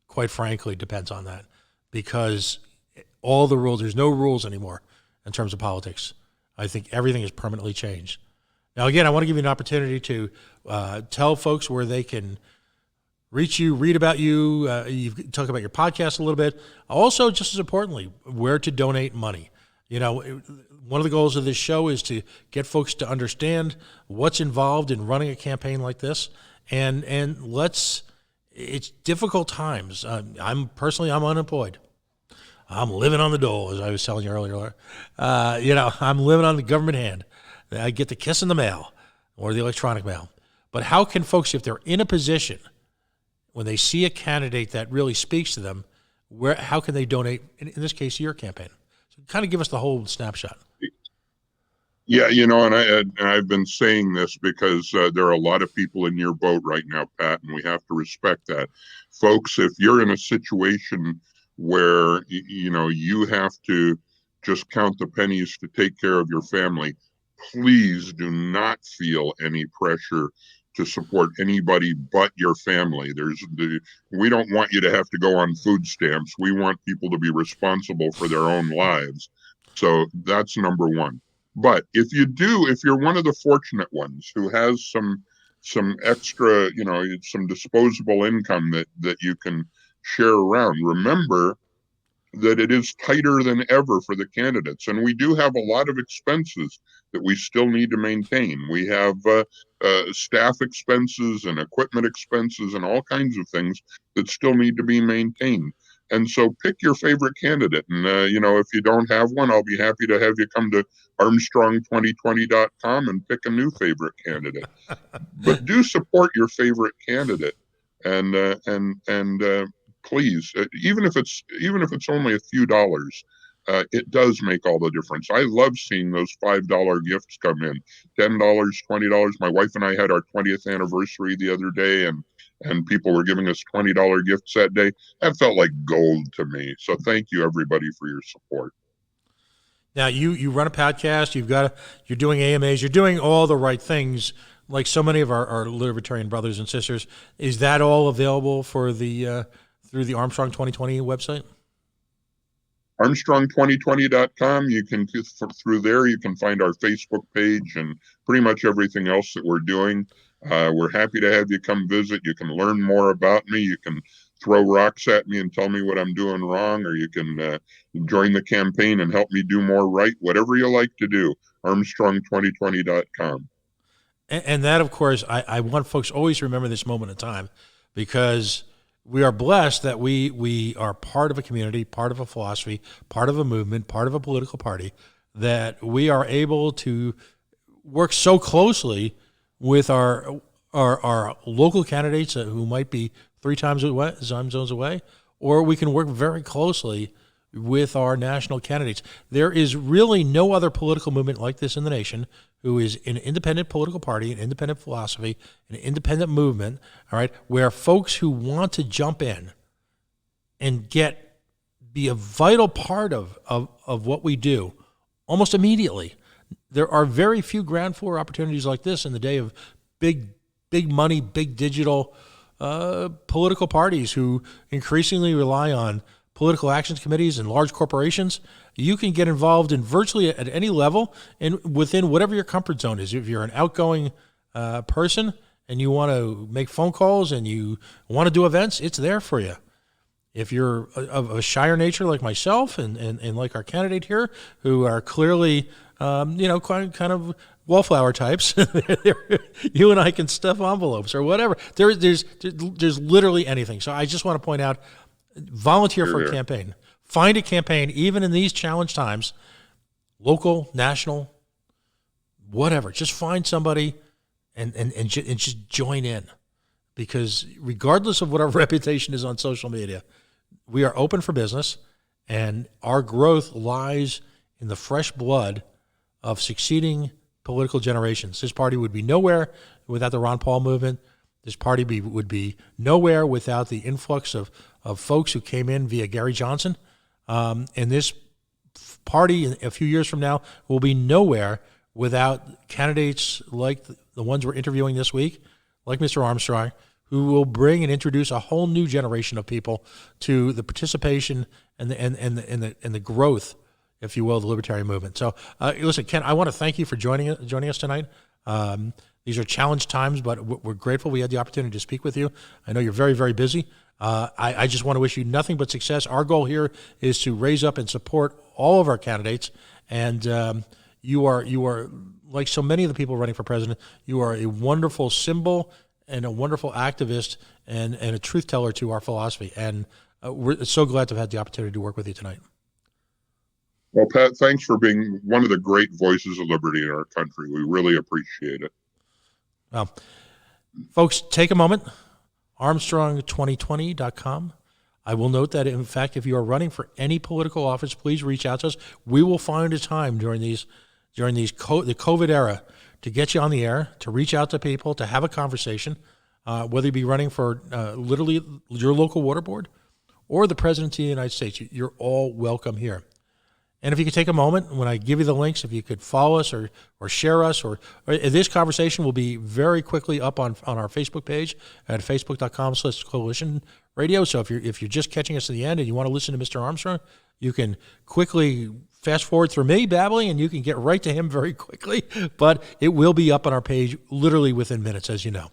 quite frankly, depends on that, because all the rules, there's no rules anymore in terms of politics. I think everything is permanently changed. Now, again, I want to give you an opportunity to tell folks where they can reach you, read about you. You talk about your podcast a little bit. Also, just as importantly, where to donate money. One of the goals of this show is to get folks to understand what's involved in running a campaign like this. And it's difficult times. I'm unemployed. I'm living on the dole, as I was telling you earlier. I'm living on the government hand. I get the kiss in the mail or the electronic mail. But how can folks, if they're in a position, when they see a candidate that really speaks to them, how can they donate, in this case, to your campaign? So kind of give us the whole snapshot. Yeah, and I've been saying this because there are a lot of people in your boat right now, Pat, and we have to respect that. Folks, if you're in a situation where, you have to just count the pennies to take care of your family, please do not feel any pressure to support anybody but your family. We don't want you to have to go on food stamps. We want people to be responsible for their own lives. So that's number one. But if you're one of the fortunate ones who has some extra, some disposable income that you can share around, remember that it is tighter than ever for the candidates. And we do have a lot of expenses that we still need to maintain. We have staff expenses and equipment expenses and all kinds of things that still need to be maintained. And so pick your favorite candidate. And, if you don't have one, I'll be happy to have you come to Armstrong2020.com and pick a new favorite candidate. But do support your favorite candidate. And please, even if it's only a few dollars, it does make all the difference. I love seeing those $5 gifts come in, $10, $20. My wife and I had our 20th anniversary the other day, and people were giving us $20 gifts that day. That felt like gold to me. So thank you, everybody, for your support. Now, you run a podcast. You're doing AMAs. You're doing all the right things, like so many of our libertarian brothers and sisters. Is that all available for through the Armstrong 2020 website? Armstrong2020.com. You can, through there, you can find our Facebook page and pretty much everything else that we're doing. We're happy to have you come visit. You can learn more about me. You can throw rocks at me and tell me what I'm doing wrong, or you can join the campaign and help me do more right. Whatever you like to do, Armstrong2020.com. And that, of course, I want folks always to remember this moment in time, because we are blessed that we are part of a community, part of a philosophy, part of a movement, part of a political party, that we are able to work so closely with our local candidates who might be 3 time zones away, or we can work very closely with our national candidates. There is really no other political movement like this in the nation who is an independent political party, an independent philosophy, an independent movement, all right, where folks who want to jump in and be a vital part of what we do almost immediately. There are very few ground floor opportunities like this in the day of big money, big digital political parties who increasingly rely on political actions committees and large corporations. You can get involved in virtually at any level and within whatever your comfort zone is. If you're an outgoing person and you want to make phone calls and you want to do events, it's there for you. If you're of a shyer nature like myself and like our candidate here, who are clearly, kind of wallflower types, you and I can stuff envelopes or whatever. There's literally anything. So I just want to point out, volunteer for a campaign. Find a campaign, even in these challenge times, local, national, whatever. Just find somebody and just join in. Because regardless of what our reputation is on social media, we are open for business, and our growth lies in the fresh blood of succeeding political generations. This party would be nowhere without the Ron Paul movement. This party would be nowhere without the influx of folks who came in via Gary Johnson. And this party, a few years from now, will be nowhere without candidates like the ones we're interviewing this week, like Mr. Armstrong, who will bring and introduce a whole new generation of people to the participation and the growth, if you will, of the libertarian movement. So, listen, Ken, I want to thank you for joining us tonight. These are challenge times, but we're grateful we had the opportunity to speak with you. I know you're very, very busy. I just want to wish you nothing but success. Our goal here is to raise up and support all of our candidates, and you are like so many of the people running for president. You are a wonderful symbol and a wonderful activist and a truth teller to our philosophy. And we're so glad to have had the opportunity to work with you tonight. Well, Pat, thanks for being one of the great voices of liberty in our country. We really appreciate it. Well, folks, take a moment, Armstrong2020.com. I will note that, in fact, if you are running for any political office, please reach out to us. We will find a time during the COVID era to get you on the air, to reach out to people, to have a conversation, whether you be running for literally your local water board or the presidency of the United States. You're all welcome here. And if you could take a moment, when I give you the links, if you could follow us or share us, or this conversation will be very quickly up on our Facebook page at facebook.com/Coalition Radio. So if you're just catching us at the end and you want to listen to Mr. Armstrong, you can quickly fast forward through me babbling and you can get right to him very quickly. But it will be up on our page literally within minutes, as you know.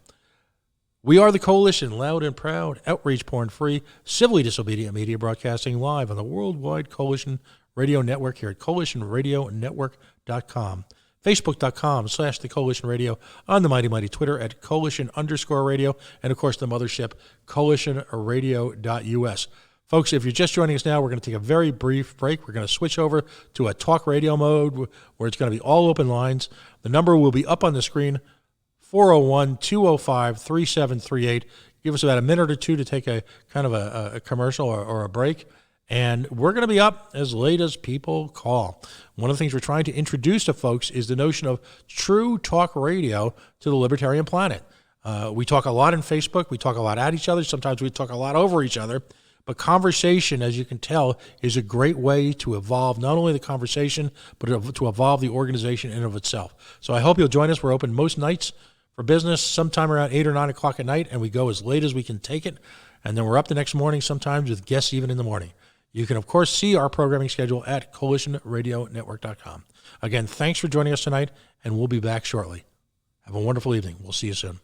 We are the Coalition, loud and proud, outrage porn-free, civilly disobedient media broadcasting live on the worldwide Coalition Radio Network here at coalitionradionetwork.com, facebook.com/the Coalition Radio, on the mighty Twitter at Coalition_radio, and of course the mothership, coalitionradio.us. Folks, if you're just joining us now, we're going to take a very brief break. We're going to switch over to a talk radio mode where it's going to be all open lines. The number will be up on the screen, 401-205-3738. Give us about a minute or two to take a kind of a commercial or a break. And we're going to be up as late as people call. One of the things we're trying to introduce to folks is the notion of true talk radio to the libertarian planet. We talk a lot on Facebook. We talk a lot at each other. Sometimes we talk a lot over each other. But conversation, as you can tell, is a great way to evolve not only the conversation, but to evolve the organization in and of itself. So I hope you'll join us. We're open most nights for business, sometime around 8 or 9 o'clock at night, and we go as late as we can take it. And then we're up the next morning, sometimes with guests even in the morning. You can, of course, see our programming schedule at coalitionradionetwork.com. Again, thanks for joining us tonight, and we'll be back shortly. Have a wonderful evening. We'll see you soon.